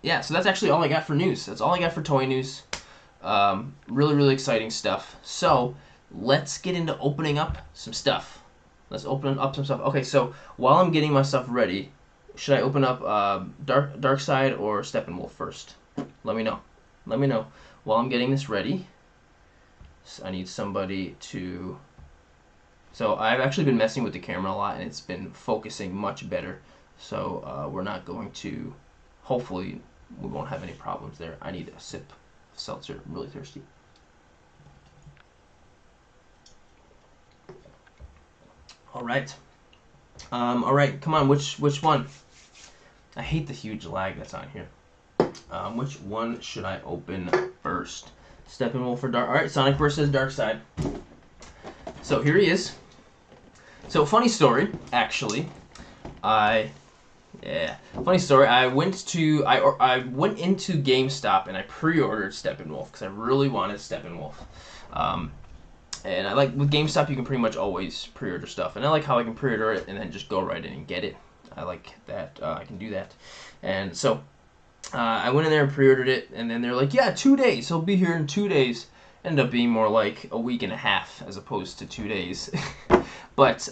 Yeah, so that's actually all I got for news. That's all I got for toy news. Really, really exciting stuff. So, let's get into opening up some stuff. Let's open up some stuff. Okay, so while I'm getting my stuff ready, should I open up Darkseid or Steppenwolf first? Let me know. Let me know. While I'm getting this ready, so I need somebody to... So I've actually been messing with the camera a lot, and it's been focusing much better. So we're not going to... Hopefully, we won't have any problems there. I need a sip of seltzer. I'm really thirsty. All right. All right. Come on. Which one? I hate the huge lag that's on here. Which one should I open first? Steppenwolf or Dark? All right. Sonic versus Darkseid. So here he is. So funny story, actually. Funny story. I went into GameStop and I pre-ordered Steppenwolf because I really wanted Steppenwolf. And I like with GameStop you can pretty much always pre-order stuff, and I like how I can pre-order it and then just go right in and get it. I like that I can do that. And so I went in there and pre-ordered it, and then they're like, yeah, 2 days. He'll be here in 2 days. Ended up being more like a week and a half as opposed to 2 days. But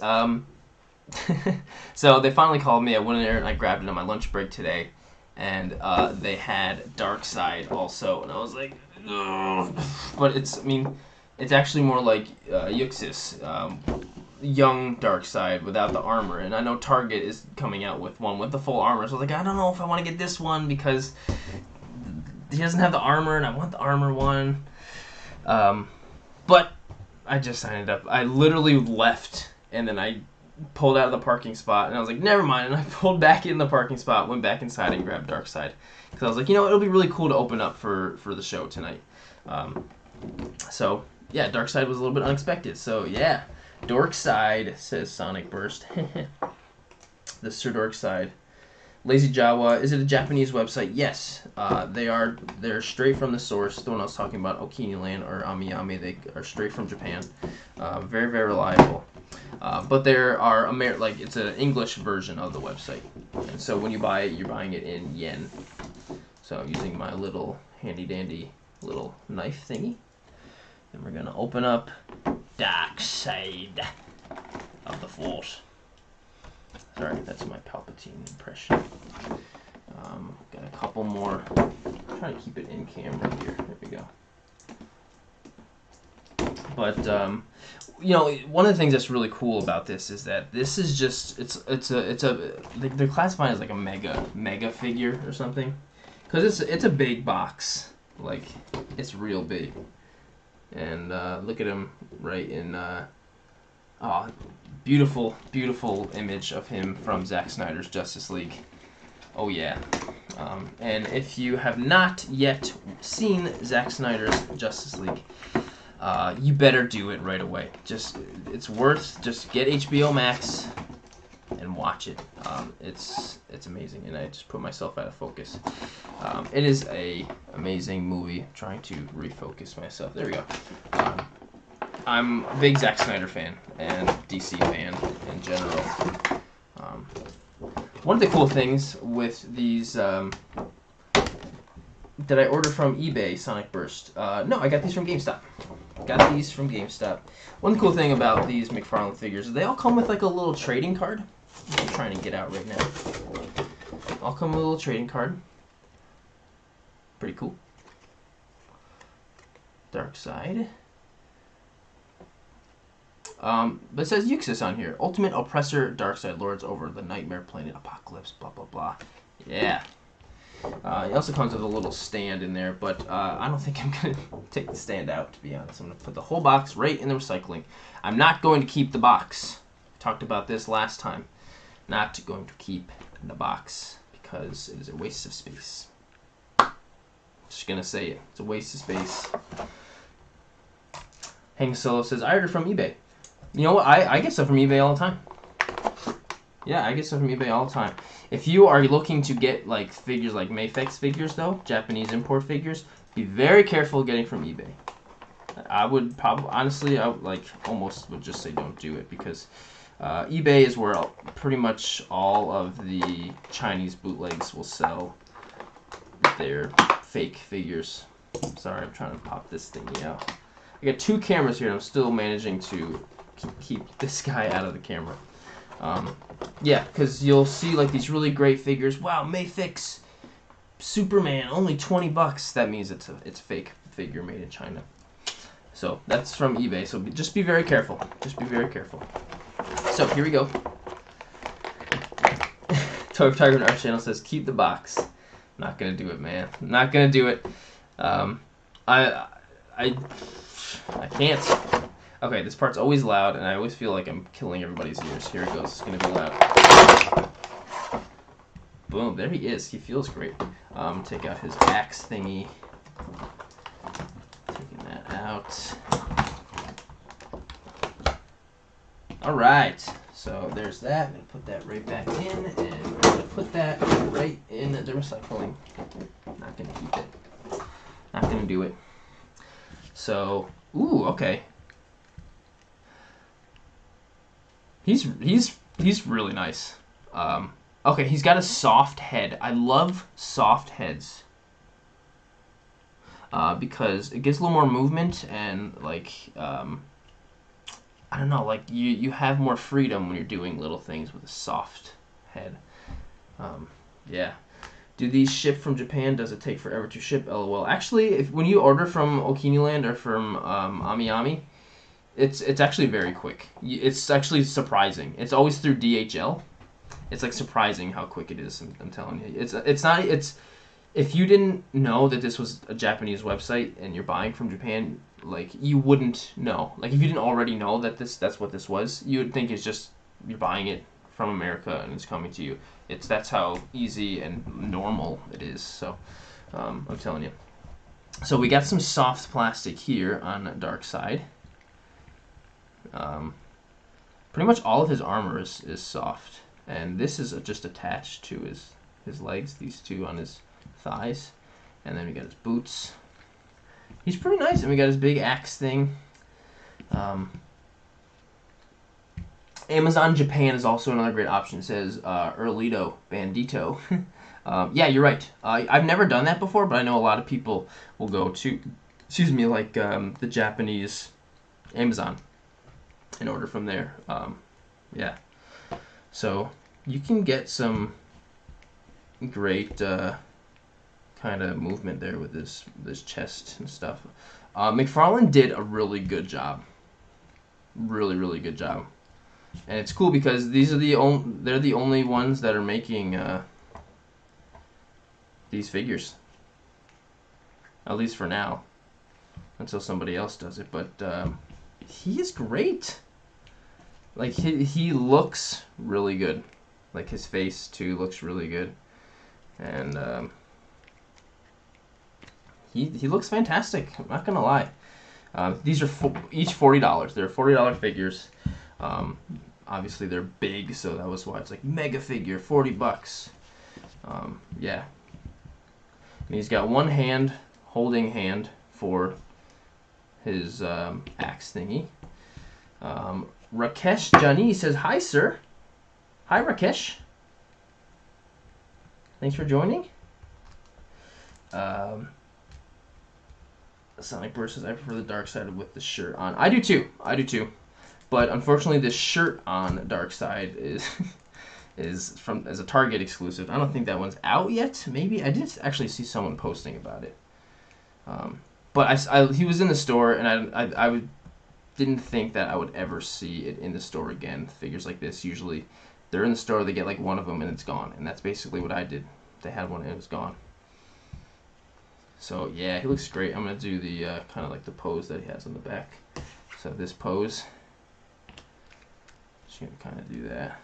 so they finally called me. I went in there and I grabbed it on my lunch break today, and they had Darkseid also, and I was like, ugh. But it's actually more like Yuxis, young Darkseid without the armor. And I know Target is coming out with one with the full armor, so I was like, I don't know if I want to get this one because he doesn't have the armor, and I want the armor one. But I just signed it up. I literally left, and then I pulled out of the parking spot, and I was like, never mind. And I pulled back in the parking spot, went back inside, and grabbed Darkseid. Because I was like, you know, it'll be really cool to open up for the show tonight. So, yeah, Darkseid was a little bit unexpected. So, yeah, Darkseid, says Sonic Burst. The Sirdork side. Lazy Jawa, is it a Japanese website? Yes, they're straight from the source. The one I was talking about, Okini Land or Ami, they are straight from Japan. Very, very reliable. But there are like it's an English version of the website, and so when you buy it, you're buying it in yen. So I'm using my little handy dandy little knife thingy, and we're gonna open up Darkseid of the Force. Sorry, that's my Palpatine impression. Got a couple more. I'm trying to keep it in camera here. There we go. But you know, one of the things that's really cool about this is that this is just they're classifying it as like a mega figure or something, because it's a big box, like it's real big. And look at him right in beautiful image of him from Zack Snyder's Justice League. Oh yeah. And if you have not yet seen Zack Snyder's Justice League, you better do it right away. It's worth, just get HBO Max and watch it. It's amazing, and I just put myself out of focus. It is a amazing movie. I'm trying to refocus myself. There we go. I'm a big Zack Snyder fan and DC fan in general. One of the cool things with these that I ordered from eBay, Sonic Burst. No, I got these from GameStop. One cool thing about these McFarlane figures is they all come with like a little trading card. I'm trying to get out right now. All come with a little trading card. Pretty cool. Darkseid. But it says Euxis on here. Ultimate oppressor, Darkseid lords over the nightmare planet apocalypse, blah blah blah. Yeah. It also comes with a little stand in there, but I don't think I'm going to take the stand out, to be honest. I'm going to put the whole box right in the recycling. I'm not going to keep the box. We talked about this last time. Not going to keep the box because it is a waste of space. Just going to say it. It's a waste of space. Hang Solo says, I ordered from eBay. You know what? I get stuff from eBay all the time. Yeah, I get stuff from eBay all the time. If you are looking to get like figures like Mayfix figures, though, Japanese import figures, be very careful getting from eBay. I would probably, honestly, I would, like almost would just say don't do it, because eBay is where pretty much all of the Chinese bootlegs will sell their fake figures. Sorry, I'm trying to pop this thingy out. I got two cameras here, and I'm still managing to keep this guy out of the camera. Yeah, because you'll see like these really great figures. Wow, Mayfix Superman, only $20. That means it's a fake figure made in China. So that's from eBay. So just be very careful. Just be very careful. So here we go. Toy of Tiger on our channel says keep the box. Not gonna do it, man. Not gonna do it. I can't. Okay, this part's always loud, and I always feel like I'm killing everybody's ears. Here it goes. It's going to be loud. Boom. There he is. He feels great. Take out his axe thingy. Taking that out. Alright. So there's that. I'm going to put that right back in, and I'm going to put that right in the recycling. Not going to keep it. Not going to do it. So, ooh, okay. He's really nice. Okay, he's got a soft head. I love soft heads because it gives a little more movement, and like I don't know, like you have more freedom when you're doing little things with a soft head. Yeah. Do these ship from Japan? Does it take forever to ship? LOL. Actually, when you order from Okiniland or from Ami, it's actually very quick. It's actually surprising. It's always through DHL. It's like surprising how quick it is. I'm telling you. It's if you didn't know that this was a Japanese website and you're buying from Japan, like you wouldn't know. Like if you didn't already know that that's what this was, you would think it's just you're buying it from America and it's coming to you. That's how easy and normal it is. So I'm telling you. So we got some soft plastic here on Darkseid. Pretty much all of his armor is soft, and this is just attached to his legs, these two on his thighs, and then we got his boots. He's pretty nice, and we got his big axe thing. Amazon Japan is also another great option. It says Erlito Bandito. Yeah, you're right. I've never done that before, but I know a lot of people will go to, excuse me, like the Japanese Amazon and order from there. Yeah. So you can get some great kind of movement there with this chest and stuff. McFarlane did a really good job. Really good job. And it's cool because these are they're the only ones that are making these figures. At least for now. Until somebody else does it. But he is great. Like, he looks really good. Like, his face, too, looks really good. And he looks fantastic. I'm not going to lie. These are each $40. They're $40 figures. Obviously, they're big, so that was why it's like mega figure, $40. Yeah. And he's got one hand, holding hand for his axe thingy. Rakesh Jani says, "Hi, sir." Hi, Rakesh. Thanks for joining. Sonic Burst says, "I prefer the Darkseid with the shirt on." I do too. I do too. But unfortunately, this shirt on Darkseid is as a Target exclusive. I don't think that one's out yet. Maybe I did actually see someone posting about it. But he was in the store, and I didn't think that I would ever see it in the store again. Figures like this, usually they're in the store, they get like one of them and it's gone. And that's basically what I did. They had one and it was gone. So yeah, he looks great. I'm going to do the kind of like the pose that he has on the back. So this pose, just going to kind of do that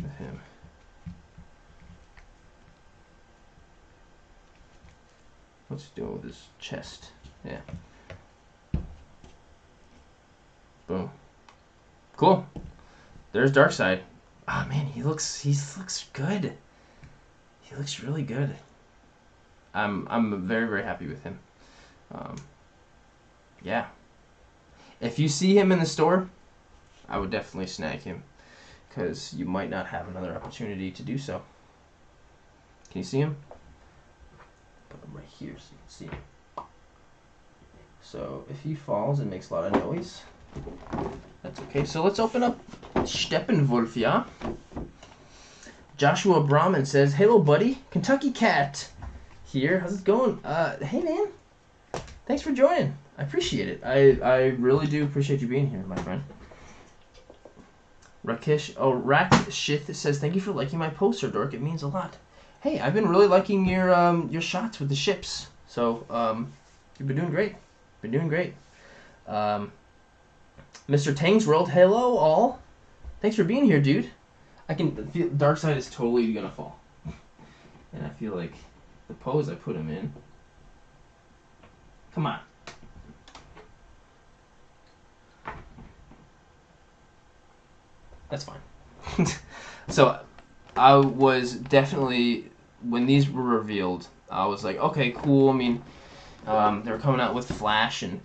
with him. What's he doing with his chest? Yeah. Boom. Cool. There's Darkseid. Ah, man, he looks good. He looks really good. I'm very happy with him. Yeah. If you see him in the store, I would definitely snag him, because you might not have another opportunity to do so. Can you see him? Put him right here so you can see him. So if he falls, it makes a lot of noise. That's okay. So let's open up Steppenwolf, yeah? Joshua Brahman says, "Hello, buddy. Kentucky Cat here. How's it going? Hey, man. Thanks for joining. I appreciate it. I really do appreciate you being here, my friend." Rakshith says, "Thank you for liking my post, Sirdork. It means a lot." Hey, I've been really liking your shots with the ships. So, you've been doing great. Been doing great. Mr. Tang's World, hello all. Thanks for being here, dude. I can feel Darkseid is totally gonna fall. And I feel like the pose I put him in. Come on. That's fine. So I was definitely, when these were revealed, I was like, okay, cool. I mean, they were coming out with Flash and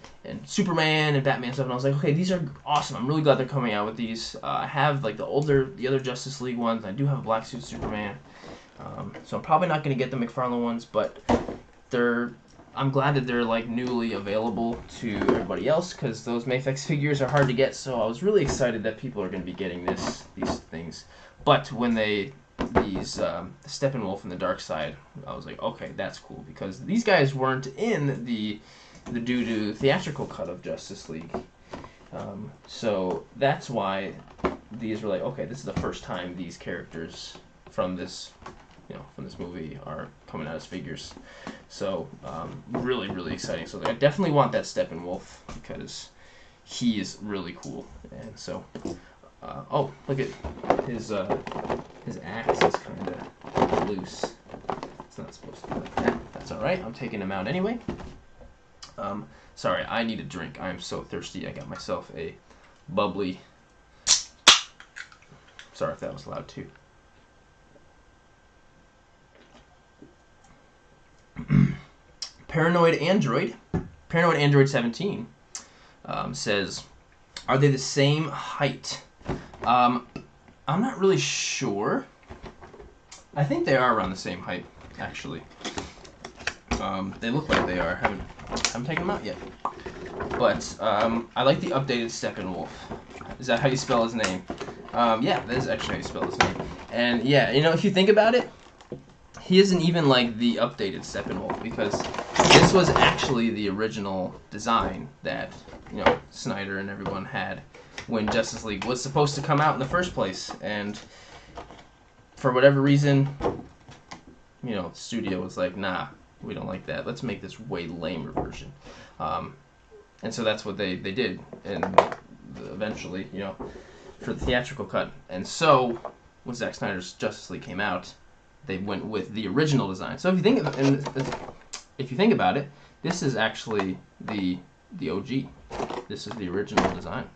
Superman and Batman stuff, and I was like, okay, these are awesome. I'm really glad they're coming out with these. I have like the other Justice League ones. I do have a black suit Superman, so I'm probably not gonna get the McFarlane ones, but I'm glad that they're like newly available to everybody else, because those Mafex figures are hard to get. So I was really excited that people are gonna be getting these things. But when these the Steppenwolf and the Darkseid, I was like, okay, that's cool, because these guys weren't in the doo-doo theatrical cut of Justice League. So that's why these were like, okay, this is the first time these characters from this movie are coming out as figures. So really exciting. So I definitely want that Steppenwolf, because he is really cool. And so oh, look at his axe is kind of loose. It's not supposed to be like that. That's all right. I'm taking him out anyway. Sorry, I need a drink. I am so thirsty. I got myself a bubbly. Sorry if that was loud too. Paranoid Android 17 says, "Are they the same height I'm not really sure. I think they are around the same height, actually. They look like they are. Haven't taken them out yet. But I like the updated Steppenwolf. Is that how you spell his name? Yeah, that is actually how you spell his name. And yeah, you know, if you think about it, he isn't even like the updated Steppenwolf, because this was actually the original design that, you know, Snyder and everyone had when Justice League was supposed to come out in the first place. And for whatever reason, you know, the studio was like, nah, we don't like that. Let's make this way lamer version. And so that's what they did. And eventually, you know, for the theatrical cut. And so when Zack Snyder's Justice League came out, they went with the original design. So if you think about it, this is actually the OG. This is the original design.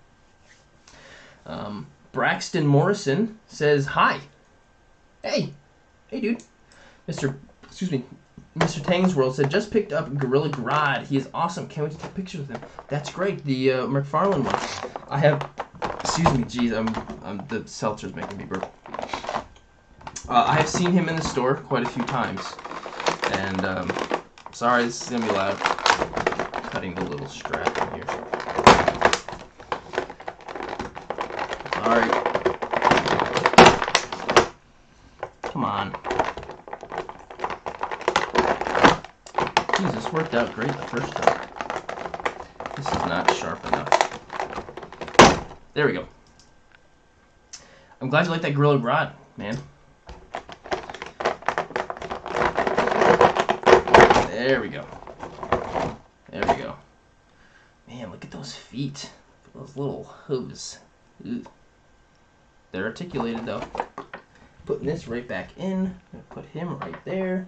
Braxton Morrison says hi. Hey, dude. Mr. Tang's World said, just picked up Gorilla Grodd. He is awesome. Can't wait to take pictures with him. That's great. The McFarlane one. I have. Excuse me. Geez, the seltzer's making me burp. I have seen him in the store quite a few times, and sorry, this is gonna be loud. Cutting the little strap in here. Sorry. Come on. Jeez, this worked out great the first time. This is not sharp enough. There we go. I'm glad you like that Gorilla Grodd, man. There we go. There we go. Man, look at those feet. Those little hooves. Ugh. They're articulated, though. Putting this right back in. I'm gonna put him right there.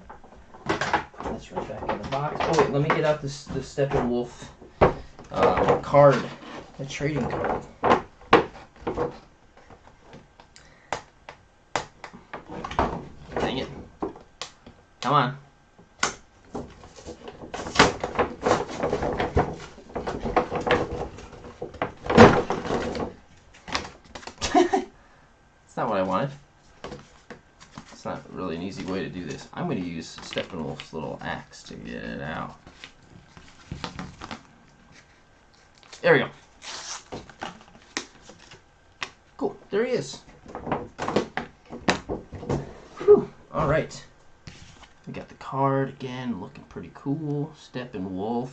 Put this right back in the box. Oh, wait, let me get out the Steppenwolf card. The trading card. Dang it. Come on. That's not what I wanted. It's not really an easy way to do this. I'm going to use Steppenwolf's little axe to get it out. There we go. Cool. There he is. Whew. All right. We got the card again, looking pretty cool. Steppenwolf.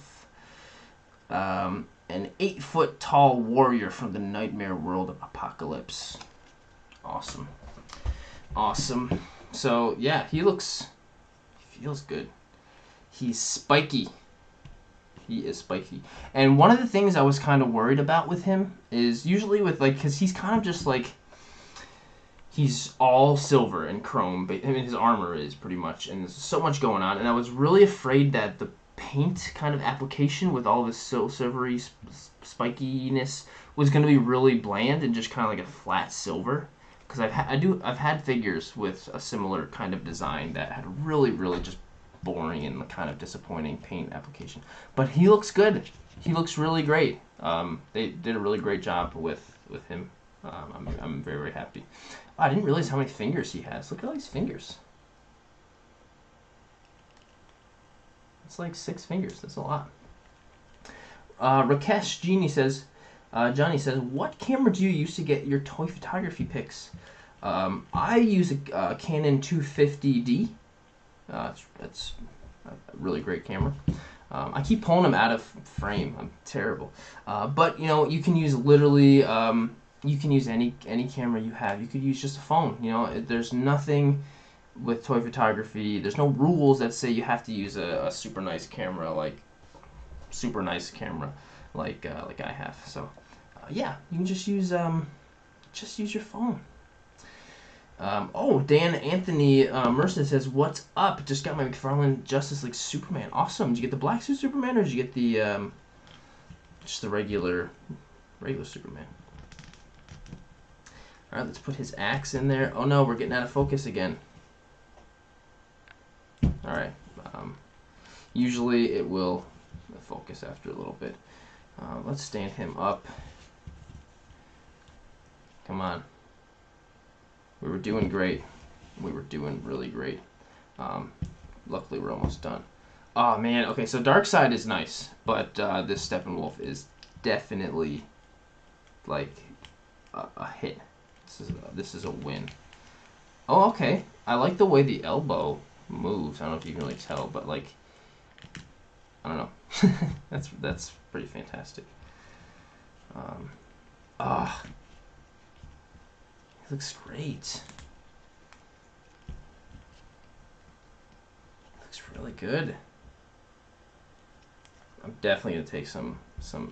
An 8-foot tall warrior from the nightmare world of Apocalypse. Awesome. Awesome. So, yeah, he feels good. He's spiky. He is spiky. And one of the things I was kind of worried about with him is usually with, like, because he's kind of just, like, he's all silver and chrome. But, I mean, his armor is pretty much, and there's so much going on. And I was really afraid that the paint kind of application with all this silvery spikiness was going to be really bland and just kind of like a flat silver. Because I've had figures with a similar kind of design that had really just boring and kind of disappointing paint application. But he looks good. He looks really great. They did a really great job with him. I'm very happy. Oh, I didn't realize how many fingers he has. Look at all these fingers. It's like 6 fingers. That's a lot. Rakesh Johnny says, what camera do you use to get your toy photography pics? I use a Canon 250D. That's a really great camera. I keep pulling them out of frame. I'm terrible. But, you know, you can use literally, you can use any camera you have. You could use just a phone. You know, there's nothing with toy photography. There's no rules that say you have to use a super nice camera like I have. So yeah, you can just use your phone. Oh, Dan Anthony Mercer says, what's up? Just got my McFarlane Justice League Superman. Awesome. Did you get the black suit Superman, or did you get the just the regular Superman? All right, let's put his axe in there. Oh no, we're getting out of focus again. All right. Usually it will focus after a little bit. Let's stand him up. Come on. We were doing great. We were doing really great. Luckily, we're almost done. Oh, man. Okay, so Darkseid is nice, but this Steppenwolf is definitely, like, a hit. This is a win. Oh, okay. I like the way the elbow moves. I don't know if you can really tell, but, like, I don't know. That's pretty fantastic. He looks great. Looks really good. I'm definitely gonna take some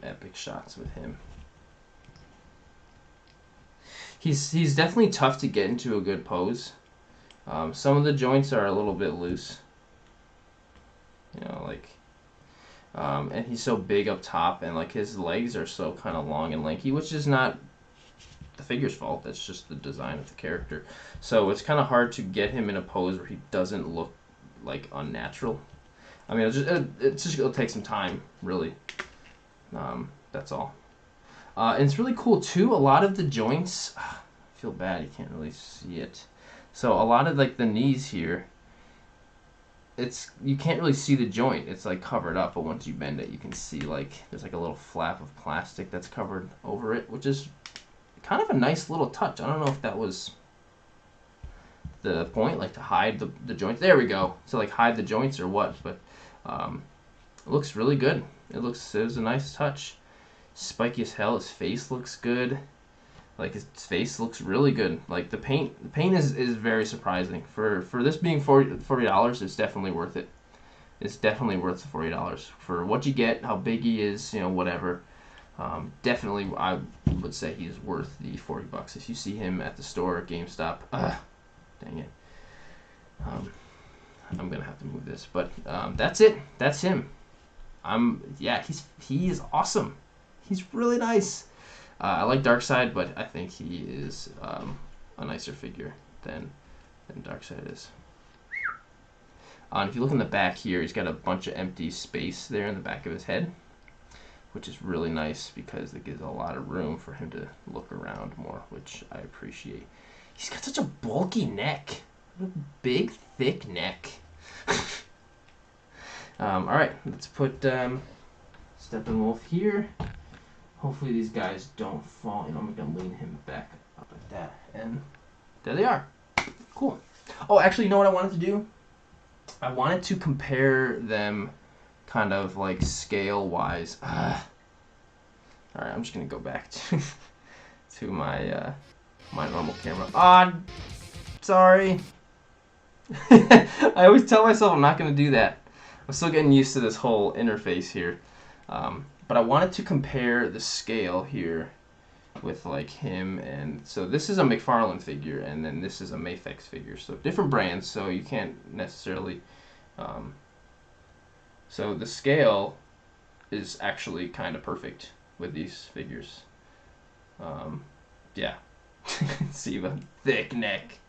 epic shots with him. He's definitely tough to get into a good pose. Some of the joints are a little bit loose. You know, like, and he's so big up top, and like his legs are so kind of long and lanky, which is not the figure's fault. That's just the design of the character. So it's kind of hard to get him in a pose where he doesn't look like unnatural. I mean, it'll take some time, really. That's all. And it's really cool too. A lot of the joints, I feel bad, you can't really see it. So a lot of like the knees here, you can't really see the joint. It's like covered up, but once you bend it, you can see like there's like a little flap of plastic that's covered over it, which is kind of a nice little touch. I don't know if that was the point, like to hide the joints. There we go. So like hide the joints or what, but it looks really good. It was a nice touch. Spiky as hell. His face looks good. Like his face looks really good. Like the paint is very surprising. For this being $40, it's definitely worth it. It's definitely worth the $40 for what you get, how big he is, you know, whatever. Definitely, I would say he's worth the $40. If you see him at the store or GameStop, dang it. I'm gonna have to move this, but that's it. That's him. Yeah, he is awesome. He's really nice. I like Darkseid, but I think he is a nicer figure than Darkseid is. And if you look in the back here, he's got a bunch of empty space there in the back of his head, which is really nice because it gives a lot of room for him to look around more, which I appreciate. He's got such a bulky neck. What a big, thick neck. Alright, let's put Steppenwolf here. Hopefully these guys don't fall. You know, I'm going to lean him back up like that. And there they are. Cool. Oh, actually, you know what I wanted to do? I wanted to compare them kind of like scale-wise. Alright, I'm just going to go back to my my normal camera. Sorry. I always tell myself I'm not going to do that. I'm still getting used to this whole interface here. But I wanted to compare the scale here with like him, and so this is a McFarlane figure, and then this is a Mafex figure. So different brands, so you can't necessarily. So the scale is actually kind of perfect with these figures. Yeah, see the thick neck.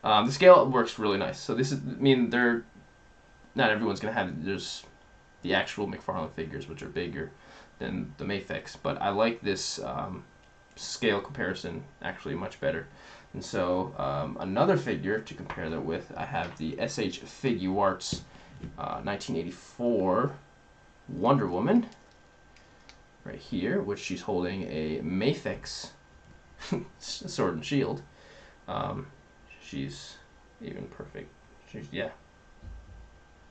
The scale works really nice. So this is, I mean, not everyone's gonna have. There's the actual McFarlane figures, which are bigger than the Mafex, but I like this scale comparison actually much better. And so another figure to compare that with, I have the SH Figuarts 1984 Wonder Woman right here, which she's holding a Mafex sword and shield. She's even perfect. Yeah.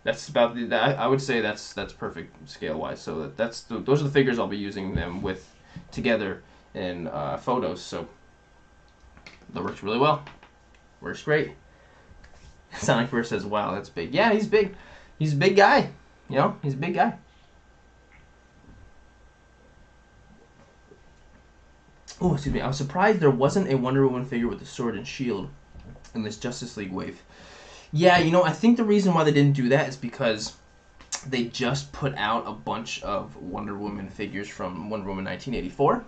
That's about I would say that's perfect scale wise. So those are the figures I'll be using them with together in photos. So that works really well. Works great. Sonic Burst says, "Wow, that's big." Yeah, he's big. He's a big guy. You know, he's a big guy. Oh, excuse me. I was surprised there wasn't a Wonder Woman figure with the sword and shield in this Justice League wave. Yeah, you know, I think the reason why they didn't do that is because they just put out a bunch of Wonder Woman figures from Wonder Woman 1984.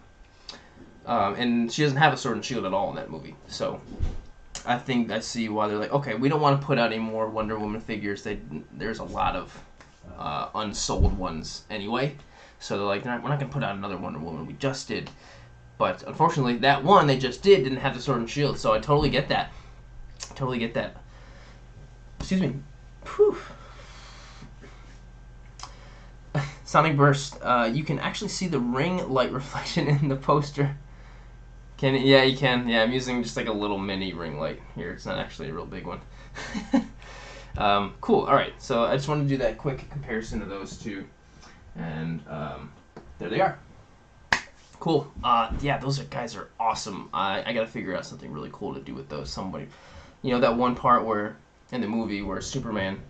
And she doesn't have a sword and shield at all in that movie. So I see why they're like, okay, we don't want to put out any more Wonder Woman figures. There's a lot of unsold ones anyway. So they're like, we're not going to put out another Wonder Woman. We just did But unfortunately, that one they just didn't have the sword and shield, so I totally get that. Totally get that. Excuse me. Whew. Sonic Burst. You can actually see the ring light reflection in the poster. Can it? Yeah, you can. Yeah, I'm using just like a little mini ring light here. It's not actually a real big one. Cool. All right. So I just wanted to do that quick comparison of those two, and there they are. Cool. Yeah, those guys are awesome. I gotta figure out something really cool to do with those. Somebody, that one part where in the movie where Superman,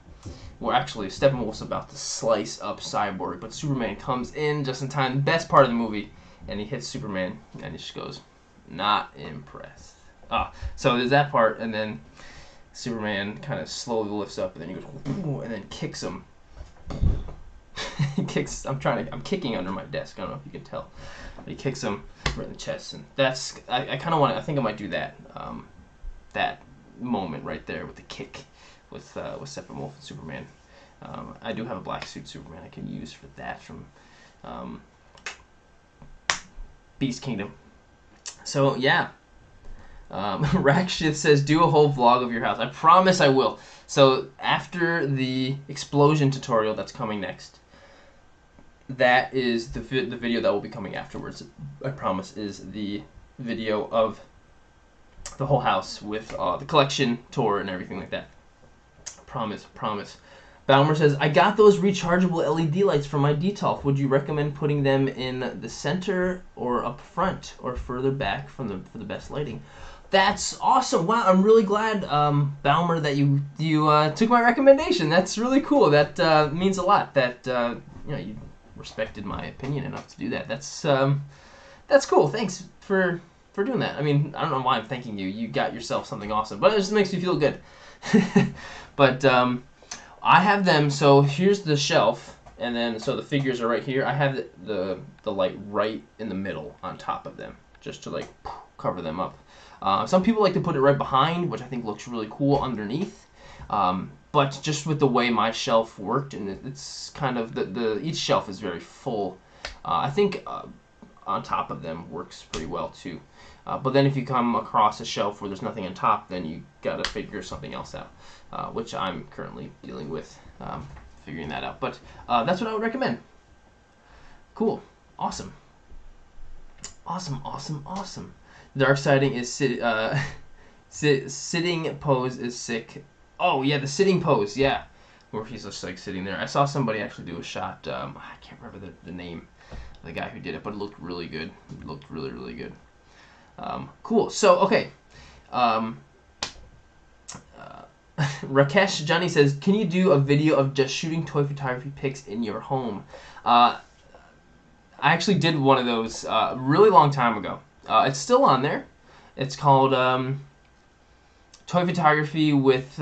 well, actually Steppenwolf's about to slice up Cyborg, but Superman comes in just in time. Best part of the movie, and he hits Superman, and he just goes, "Not impressed." So there's that part, and then Superman kind of slowly lifts up, and then he goes, and then kicks him. He kicks. I'm kicking under my desk. I don't know if you can tell. But he kicks him right in the chest, and that's. I kind of want. I think I might do that. That moment right there with the kick, with Steppenwolf and Superman. I do have a black suit Superman I can use for that from Beast Kingdom. So yeah. Rackshift says, do a whole vlog of your house. I promise I will. So after the explosion tutorial that's coming next, that is the video that will be coming afterwards. I promise is the video of the whole house with the collection tour and everything like that. Promise. Balmer says, I got those rechargeable LED lights from my Detolf. Would you recommend putting them in the center or up front or further back for the best lighting? That's awesome. Wow, I'm really glad, Balmer, that you took my recommendation. That's really cool. That means a lot. That you respected my opinion enough to do that. That's cool. Thanks for doing that. I mean, I don't know why I'm thanking you. You got yourself something awesome, but it just makes me feel good. But I have them. So here's the shelf, and then so the figures are right here. I have the light right in the middle on top of them, just to like cover them up. Some people like to put it right behind, which I think looks really cool underneath. But just with the way my shelf worked, and it's kind of each shelf is very full. I think on top of them works pretty well too. But then if you come across a shelf where there's nothing on top, then you gotta figure something else out, which I'm currently dealing with figuring that out. But that's what I would recommend. Cool, awesome. Darkseiding is sitting pose is sick. Oh yeah, the sitting pose, yeah, where he's just like sitting there. I saw somebody actually do a shot. I can't remember the name of the guy who did it, but it looked really good. It looked really good. Cool. So okay. Rakesh Johnny says, can you do a video of just shooting toy photography pics in your home? I actually did one of those a really long time ago. It's still on there. It's called Toy Photography with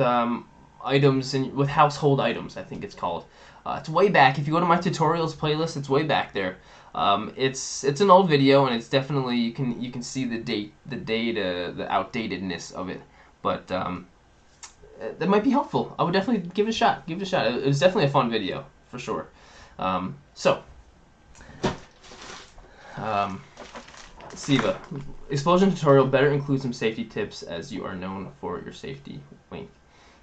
items and with household items, I think it's called. It's way back. If you go to my tutorials playlist, it's way back there. It's an old video, and it's definitely you can see the outdatedness of it. But that might be helpful. I would definitely give it a shot. Give it a shot. It was definitely a fun video for sure. Siva, explosion tutorial better include some safety tips as you are known for your safety. Wink.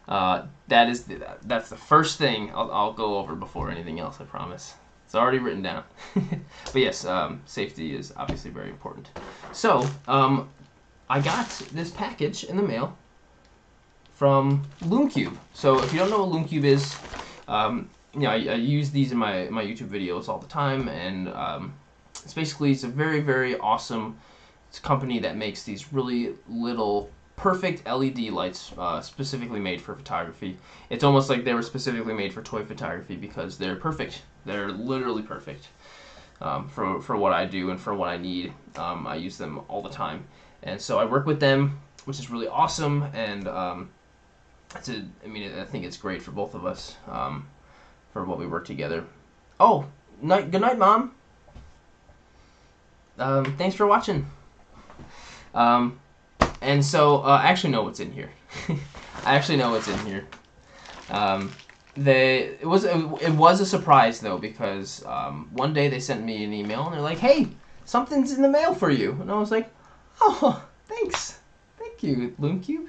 That's the first thing I'll go over before anything else. I promise. It's already written down. But yes, safety is obviously very important. So I got this package in the mail from LumeCube. So if you don't know what LumeCube is, I use these in my YouTube videos all the time, and it's a very awesome company that makes these really little perfect LED lights specifically made for photography. It's almost like they were specifically made for toy photography because they're perfect. They're literally perfect for what I do and for what I need. I use them all the time, and so I work with them, which is really awesome. And I think it's great for both of us for what we work together. Oh, good night, Mom. Thanks for watching. And so I actually know what's in here. It was a surprise though, because one day they sent me an email and they're like, "Hey, something's in the mail for you. And I was like, oh, thanks. Thank you, LumeCube.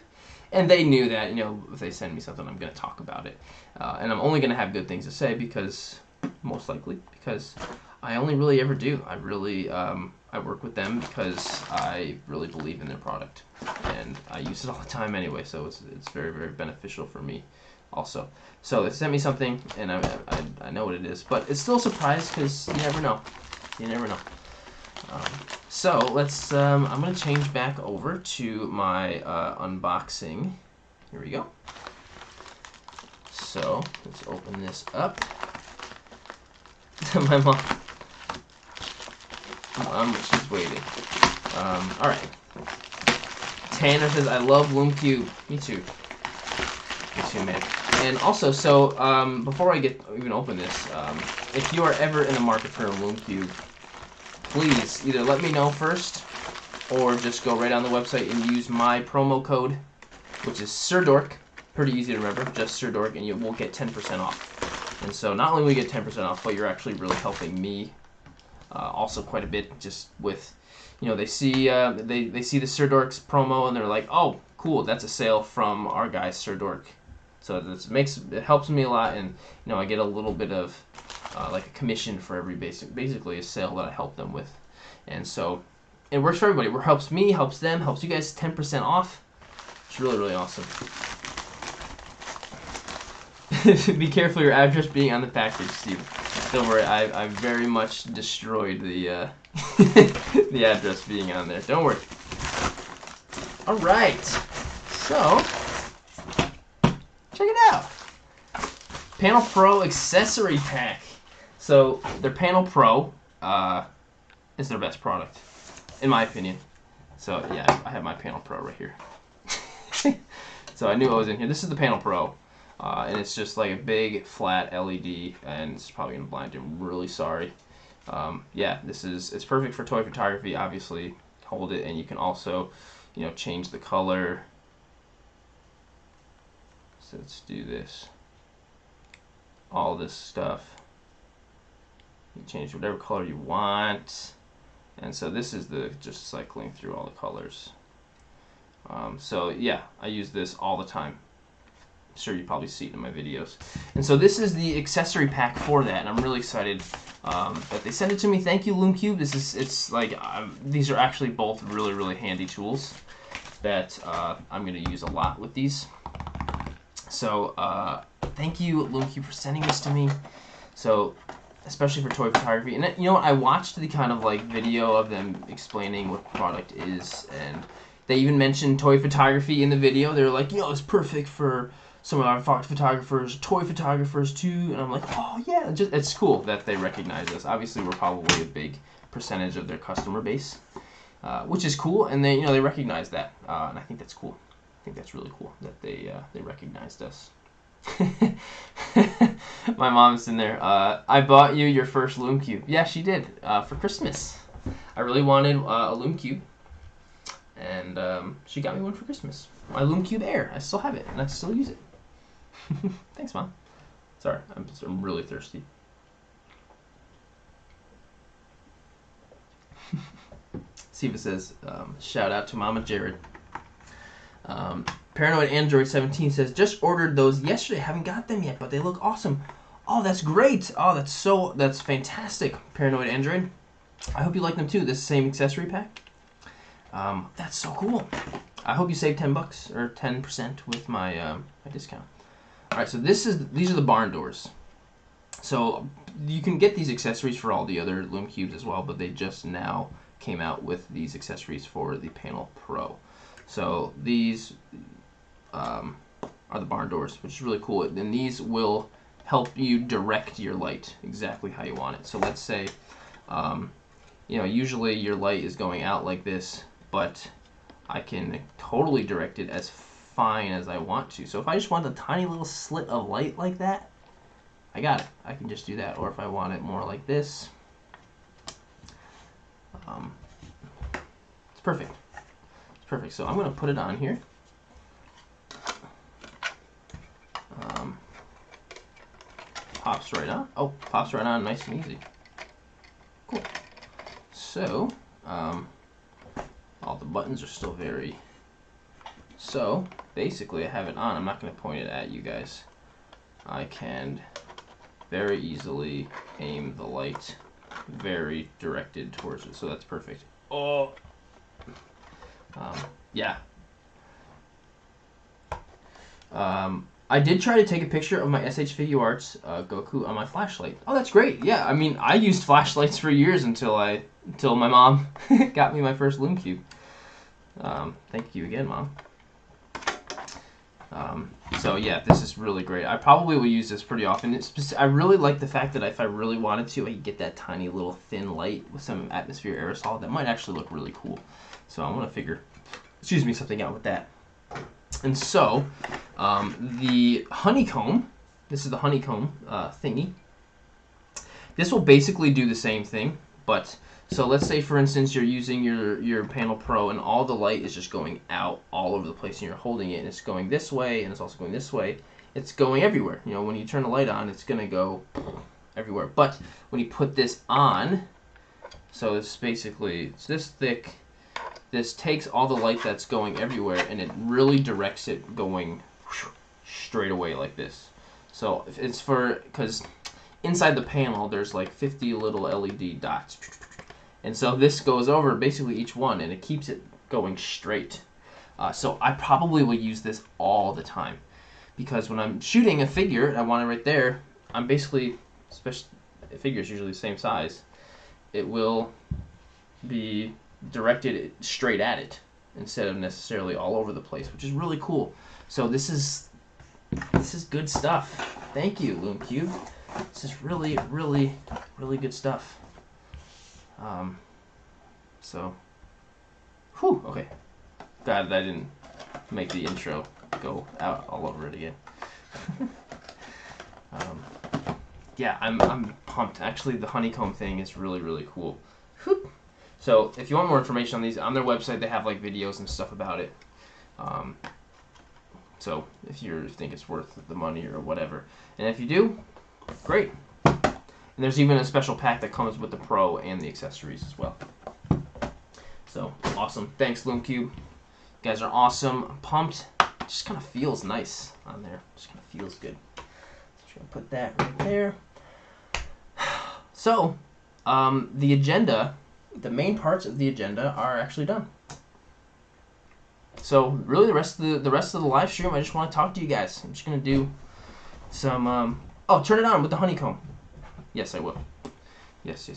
And they knew that, you know, if they send me something, I'm going to talk about it. And I'm only going to have good things to say because, most likely, because I only really ever do. I really, I work with them because I really believe in their product. And I use it all the time anyway, so it's very, very beneficial for me also. So they sent me something, and I know what it is. But it's still a surprise because you never know. You never know. So let's, I'm going to change back over to my unboxing. Here we go. So let's open this up. My mom, she's waiting. Alright. Tanner says, I love LumeCube. Me too. Me too, man. And also, so, before I even open this, if you are ever in the market for a LumeCube, please either let me know first or just go right on the website and use my promo code, which is Sirdork. Pretty easy to remember, just Sirdork, and you will get 10% off. And so not only will you get 10% off, but you're actually really helping me also quite a bit, just with, you know, they see they see the Sirdork's promo and they're like, oh, cool, that's a sale from our guy Sirdork. So it helps me a lot, and you know, I get a little bit of like a commission for every basically a sale that I help them with. And so it works for everybody. It helps me, helps them, helps you guys 10% off. It's really, really awesome. Be careful your address being on the package, Steve. Don't worry, I very much destroyed the the address being on there. Don't worry. All right, so check it out. Panel Pro accessory pack. So their Panel Pro is their best product, in my opinion. So yeah, I have my Panel Pro right here. So I knew I was in here. This is the Panel Pro. And it's just like a big flat LED, and it's probably gonna blind you. I'm really sorry. Yeah, it's perfect for toy photography. Obviously, hold it, and you can also, you know, change the color. So let's do this. All this stuff. You change whatever color you want, and so this is just cycling through all the colors. So yeah, I use this all the time. I'm sure you probably see it in my videos. And so this is the accessory pack for that, and I'm really excited that they sent it to me. Thank you, LumeCube. It's like these are actually both really, really handy tools that I'm going to use a lot with these. So thank you, LumeCube, for sending this to me. So especially for toy photography, and you know what? I watched the kind of like video of them explaining what the product is, and they even mentioned toy photography in the video. They were like, you know, it's perfect for some of our photographers, toy photographers too, and I'm like, oh yeah, it's cool that they recognize us. Obviously, we're probably a big percentage of their customer base, which is cool, and they, you know, they recognize that, and I think that's cool. I think that's really cool that they recognized us. My mom's in there. I bought you your first LumeCube. Yeah, she did for Christmas. I really wanted a LumeCube, and she got me one for Christmas. My LumeCube Air. I still have it, and I still use it. Thanks, Mom. Sorry, I'm really thirsty. Siva says, shout out to Mama Jared. Paranoid Android 17 says, just ordered those yesterday. Haven't got them yet, but they look awesome. Oh, that's great. Oh, that's fantastic, Paranoid Android. I hope you like them too. This same accessory pack. That's so cool. I hope you save $10 or 10% with my my discount. All right, so these are the barn doors. So you can get these accessories for all the other LumeCubes as well, but they just now came out with these accessories for the Panel Pro. So these are the barn doors, which is really cool. And these will help you direct your light exactly how you want it. So let's say, you know, usually your light is going out like this, but I can totally direct it as fine as I want to. So if I just want a tiny little slit of light like that, I got it. I can just do that. Or if I want it more like this, it's perfect. It's perfect. So I'm going to put it on here. Pops right on. Oh, pops right on, nice and easy. Cool. so all the buttons are still very. So basically, I have it on. I'm not going to point it at you guys. I can very easily aim the light very directed towards it, so that's perfect. Oh, yeah. I did try to take a picture of my SH Figure Arts Goku on my flashlight. Oh, that's great. Yeah, I mean, I used flashlights for years until my mom got me my first LumeCube. Thank you again, Mom. So yeah, this is really great. I probably will use this pretty often. I really like the fact that if I really wanted to, I could get that tiny little thin light with some Atmosphere Aerosol. That might actually look really cool. So I'm going to figure, something out with that. And so, the honeycomb, this is the honeycomb thingy. This will basically do the same thing, but, so let's say for instance you're using your Panel Pro and all the light is just going out all over the place and you're holding it and it's going this way and it's also going this way. It's going everywhere. You know, when you turn the light on, it's going to go everywhere. But when you put this on, so it's basically, it's this thick. This takes all the light that's going everywhere and it really directs it going straight away like this. So it's because inside the panel there's like 50 little LED dots. And so this goes over basically each one and it keeps it going straight. So I probably will use this all the time. Because when I'm shooting a figure, I want it right there, I'm basically, especially a figure is usually the same size, it will be directed straight at it instead of necessarily all over the place, which is really cool. So this is good stuff. Thank you, LumeCube. This is really, really, really good stuff. So, whew, okay. Glad that I didn't make the intro go out all over it again. Yeah, I'm pumped. Actually, the honeycomb thing is really, really cool. Whoop. So if you want more information on these, on their website they have like videos and stuff about it. So if you think it's worth the money or whatever. And if you do, great. And there's even a special pack that comes with the Pro and the accessories as well. So awesome. Thanks, LumeCube. You guys are awesome. I'm pumped. It just kind of feels nice on there. Just kind of feels good. Just gonna put that right there. So the agenda. The main parts of the agenda are actually done. So really, the rest of the live stream, I just want to talk to you guys. I'm just gonna do some. Oh, turn it on with the honeycomb. Yes, I will. Yes.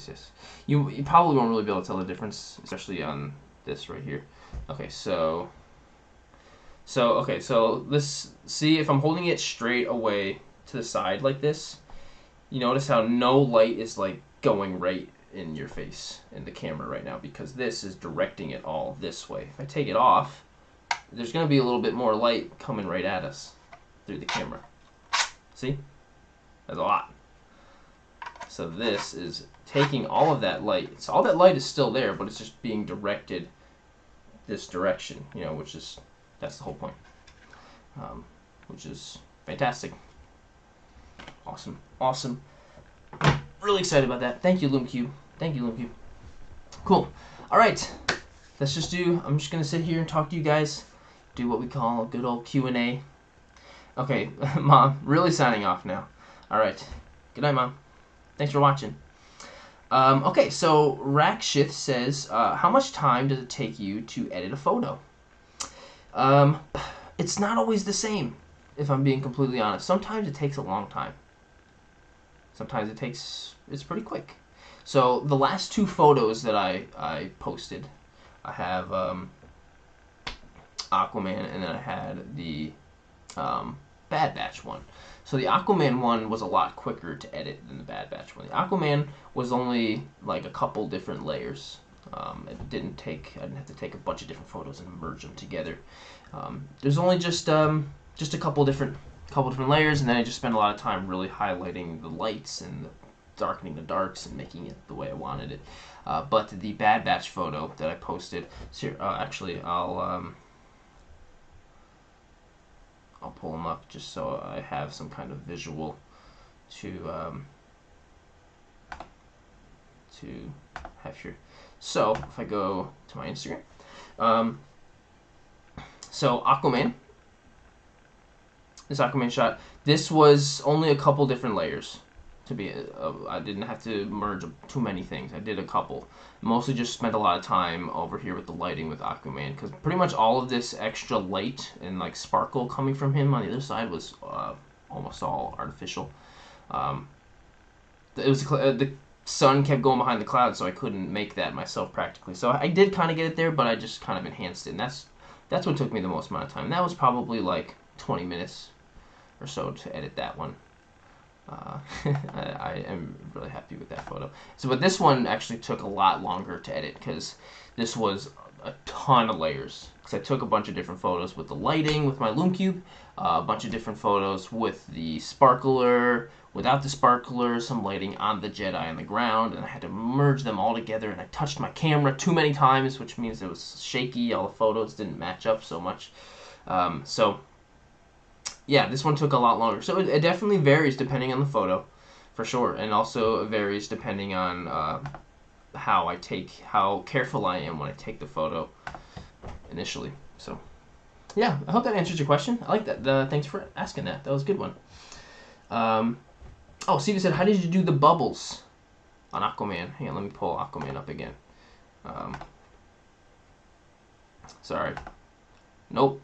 You probably won't really be able to tell the difference, especially on this right here. Okay, so let's see if I'm holding it straight away to the side like this. You notice how no light is like going right in your face in the camera right now because this is directing it all this way. If I take it off, there's going to be a little bit more light coming right at us through the camera. See? That's a lot. So this is taking all of that light. So all that light is still there, but it's just being directed this direction, you know, that's the whole point. Which is fantastic. Awesome. Really excited about that. Thank you, LumeCube. Cool. Alright. I'm just going to sit here and talk to you guys. Do what we call a good old Q&A. Okay, Mom, really signing off now. Alright. Good night, Mom. Thanks for watching. Okay, so Rakshith says, how much time does it take you to edit a photo? It's not always the same, if I'm being completely honest. Sometimes it takes a long time. Sometimes it's pretty quick. So the last two photos that I posted, I have Aquaman and then I had the Bad Batch one. So the Aquaman one was a lot quicker to edit than the Bad Batch one. The Aquaman was only like a couple different layers. I didn't have to take a bunch of different photos and merge them together. There's only just a couple different layers, and then I just spent a lot of time really highlighting the lights and darkening the darks and making it the way I wanted it. But the Bad Batch photo that I posted, actually I'll pull them up just so I have some kind of visual to have here. So if I go to my Instagram, so Aquaman, this Aquaman shot, this was only a couple different layers. To be, I didn't have to merge too many things. I did a couple. Mostly just spent a lot of time over here with the lighting with Aquaman, because pretty much all of this extra light and like sparkle coming from him on the other side was almost all artificial. It was the sun kept going behind the clouds, so I couldn't make that myself practically. So I did kind of get it there, but I just kind of enhanced it, and that's what took me the most amount of time. That was probably like 20 minutes or so to edit that one. I am really happy with that photo. So, but this one actually took a lot longer to edit because this was a ton of layers. Because I took a bunch of different photos with the lighting, with my LumeCube, a bunch of different photos with the sparkler, without the sparkler, some lighting on the Jedi on the ground, and I had to merge them all together, and I touched my camera too many times, which means it was shaky, all the photos didn't match up so much. So yeah, this one took a lot longer. So it definitely varies depending on the photo, for sure, and also varies depending on how careful I am when I take the photo initially. So yeah, I hope that answers your question. I like that. Thanks for asking that. That was a good one. Oh, Steve said, how did you do the bubbles on Aquaman? Hang on, let me pull Aquaman up again. Sorry. Nope.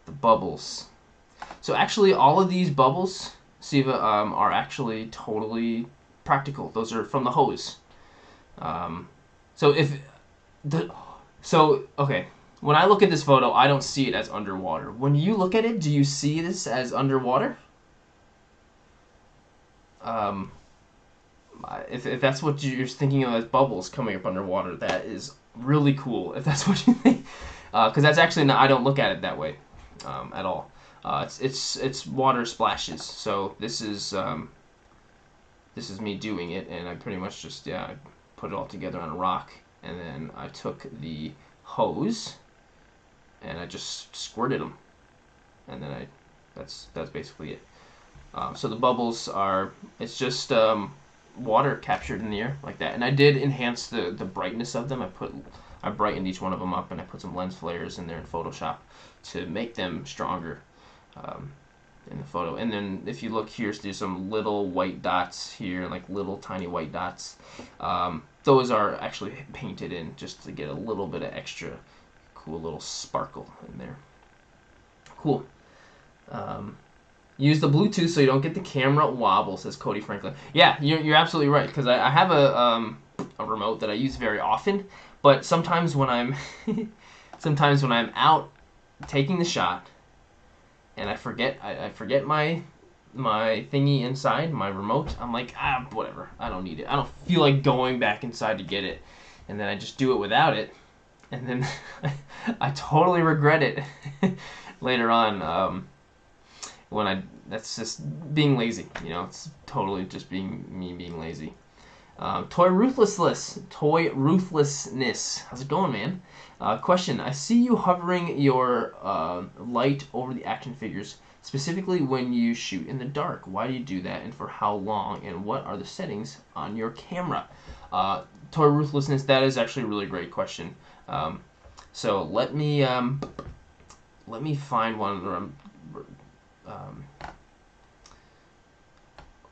The bubbles. So actually, all of these bubbles, Siva, are actually totally practical. Those are from the hose. Okay. When I look at this photo, I don't see it as underwater. When you look at it, do you see this as underwater? If that's what you're thinking of as bubbles coming up underwater, that is really cool. If that's what you think, because that's actually not, I don't look at it that way at all. It's water splashes. So this is me doing it, and I pretty much just I put it all together on a rock, and then I took the hose and I just squirted them, and then that's basically it. So the bubbles are, it's just water captured in the air like that, and I did enhance the brightness of them. I brightened each one of them up, and I put some lens flares in there in Photoshop to make them stronger in the photo. And then if you look here, there's some little white dots here, like little tiny white dots. Those are actually painted in just to get a little bit of extra cool little sparkle in there. Cool. Use the Bluetooth so you don't get the camera wobble, says Cody Franklin. Yeah, you're absolutely right, because I have a remote that I use very often, but sometimes when I'm out taking the shot and I forget my thingy inside, my remote, I'm like, whatever, I don't need it. I don't feel like going back inside to get it, and then I just do it without it, and then I totally regret it later on. That's just being lazy, it's totally just me being lazy. Toy Ruthlessness, how's it going, man? Question, I see you hovering your light over the action figures, specifically when you shoot in the dark. Why do you do that, and for how long, and what are the settings on your camera? Toy Ruthlessness, that is actually a really great question. So let me find one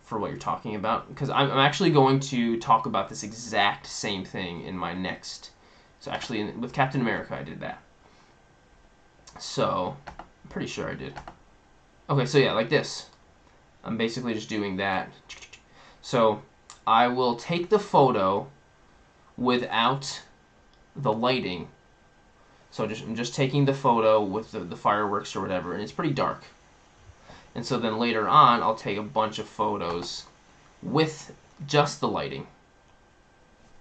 for what you're talking about, because I'm actually going to talk about this exact same thing in my next. So actually, with Captain America, I did that. So I'm pretty sure I did. Okay, so yeah, like this. I'm basically just doing that. So I will take the photo without the lighting. So I'm just taking the photo with the fireworks or whatever, and it's pretty dark. And so then later on, I'll take a bunch of photos with just the lighting.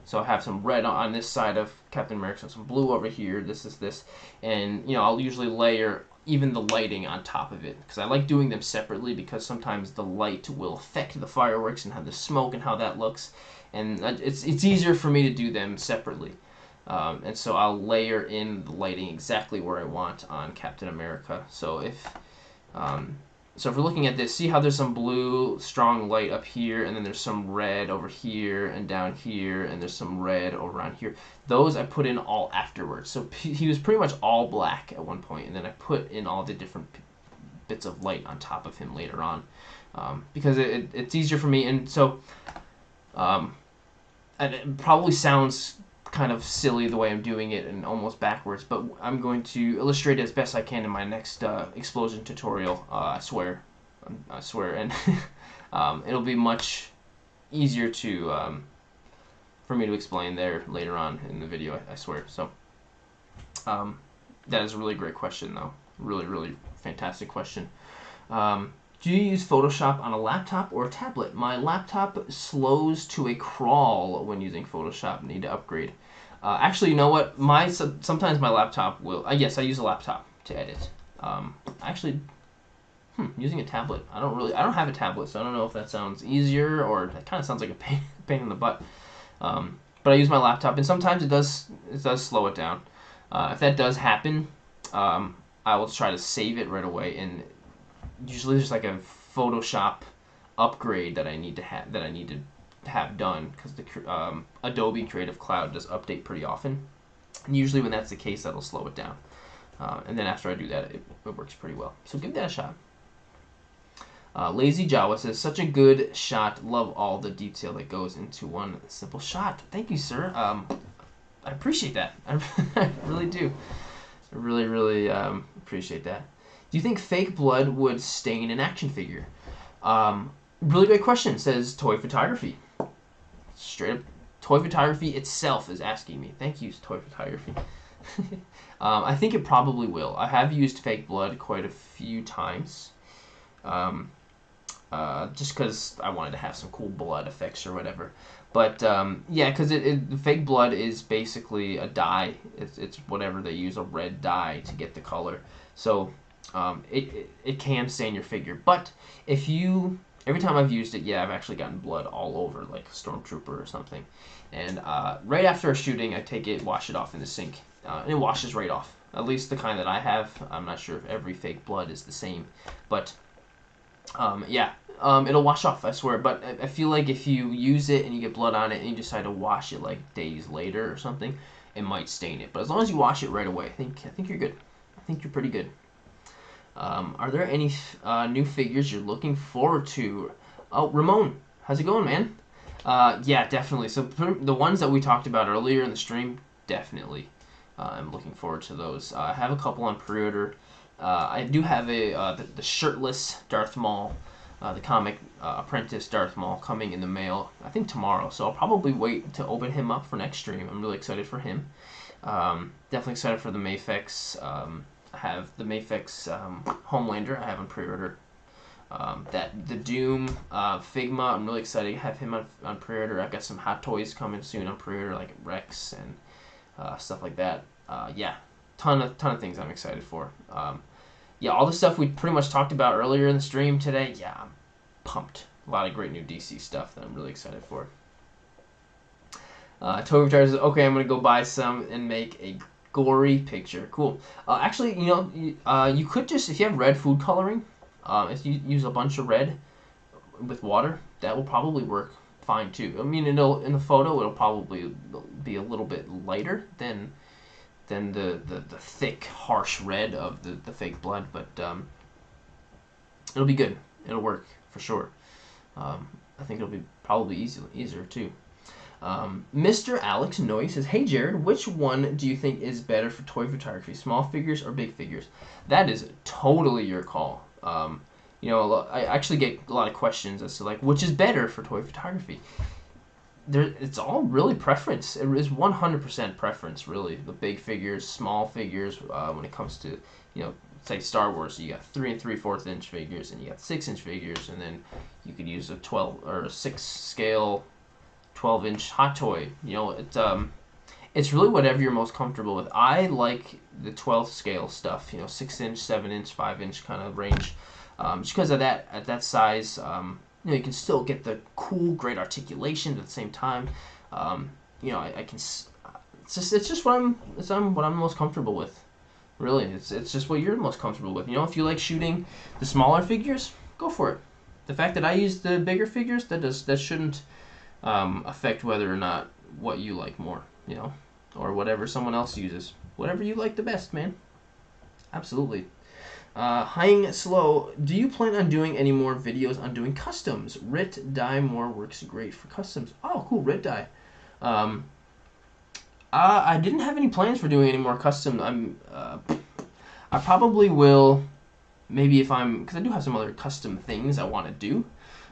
So I have some red on this side of Captain America, some blue over here, this, and I'll usually layer even the lighting on top of it, because I like doing them separately, because sometimes the light will affect the fireworks and have the smoke and how that looks, and it's easier for me to do them separately. And so I'll layer in the lighting exactly where I want on Captain America. So so if we're looking at this, see how there's some blue strong light up here, and then there's some red over here and down here, and there's some red over around here. Those I put in all afterwards. So he was pretty much all black at one point, and then I put in all the different bits of light on top of him later on, because it's easier for me. And so and it probably sounds kind of silly the way I'm doing it and almost backwards, but I'm going to illustrate it as best I can in my next explosion tutorial. I swear, and it'll be much easier to for me to explain there later on in the video. I swear. So that is a really great question, though. Really fantastic question. Do you use Photoshop on a laptop or a tablet? My laptop slows to a crawl when using Photoshop. Need to upgrade. Actually, you know what? Sometimes my laptop will. Yes, I use a laptop to edit. Actually, using a tablet. I don't have a tablet, so I don't know if that sounds easier or it kind of sounds like a pain in the butt. But I use my laptop, and sometimes it does slow it down. If that does happen, I will try to save it right away, and usually there's like a Photoshop upgrade that I need to have done, because the Adobe Creative Cloud does update pretty often, and usually when that's the case, that'll slow it down, and then after I do that, it works pretty well. So give that a shot. Lazy Jawa says, such a good shot, love all the detail that goes into one simple shot. Thank you, sir. I appreciate that. I really do. I really appreciate that. Do you think fake blood would stain an action figure? Really great question, says Toy Photography. Straight up, Toy Photography itself is asking me. Thank you, Toy Photography. I think it probably will. I have used fake blood quite a few times. Just because I wanted to have some cool blood effects or whatever. But yeah, because the fake blood is basically a dye. It's whatever they use, a red dye to get the color. So it can stain your figure. But every time I've used it, yeah, I've actually gotten blood all over, like a stormtrooper or something. And right after a shooting, I take it, wash it off in the sink, and it washes right off. At least the kind that I have. I'm not sure if every fake blood is the same, but yeah, it'll wash off, I swear. But I feel like if you use it and you get blood on it and you decide to wash it like days later or something, it might stain it. But as long as you wash it right away, I think you're good. I think you're pretty good. Are there any new figures you're looking forward to? Oh, Ramon, how's it going, man? Yeah, definitely. So the ones that we talked about earlier in the stream, definitely. I'm looking forward to those. I have a couple on pre-order. I do have the shirtless Darth Maul, the comic apprentice Darth Maul, coming in the mail, I think tomorrow. So I'll probably wait to open him up for next stream. I'm really excited for him. Definitely excited for the Mafex. I have the Mafex Homelander I have on pre-order. The Doom Figma, I'm really excited to have him on pre-order. I've got some Hot Toys coming soon on pre-order, like Rex and stuff like that. Yeah, ton of things I'm excited for. Yeah, all the stuff we pretty much talked about earlier in the stream today, yeah, I'm pumped. A lot of great new DC stuff that I'm really excited for. Toby Retires says, okay, I'm going to go buy some and make a gory picture. Cool. Actually, you could just, if you have red food coloring, if you use a bunch of red with water, that will probably work fine too. I mean, in the photo, it'll probably be a little bit lighter than the thick, harsh red of the fake blood, but it'll be good. It'll work for sure. I think it'll be probably easier too. Mr. Alex Noy says, hey Jared, which one do you think is better for toy photography, small figures or big figures? That is totally your call. I actually get a lot of questions as to like which is better for toy photography. It's all really preference. It is 100% preference, really. The big figures, small figures. When it comes to, say Star Wars, you got 3 3/4 inch figures, and you got 6-inch figures, and then you could use a 12 or a 6 scale, 12-inch hot toy. It's really whatever you're most comfortable with. I like the 12 scale stuff. 6-inch, 7-inch, 5-inch kind of range, just because of that at that size. You can still get the cool, great articulation at the same time. I can. It's just what I'm most comfortable with. Really, it's just what you're most comfortable with. You know, if you like shooting the smaller figures, go for it. The fact that I use the bigger figures, that shouldn't affect whether or not what you like more. You know, or whatever someone else uses. Whatever you like the best, man. Absolutely. Hang Slow, do you plan on doing any more videos on doing customs? Rit Dye More works great for customs. Oh, cool, Rit Dye. Um, I didn't have any plans for doing any more custom. I probably will, maybe if because I do have some other custom things I want to do.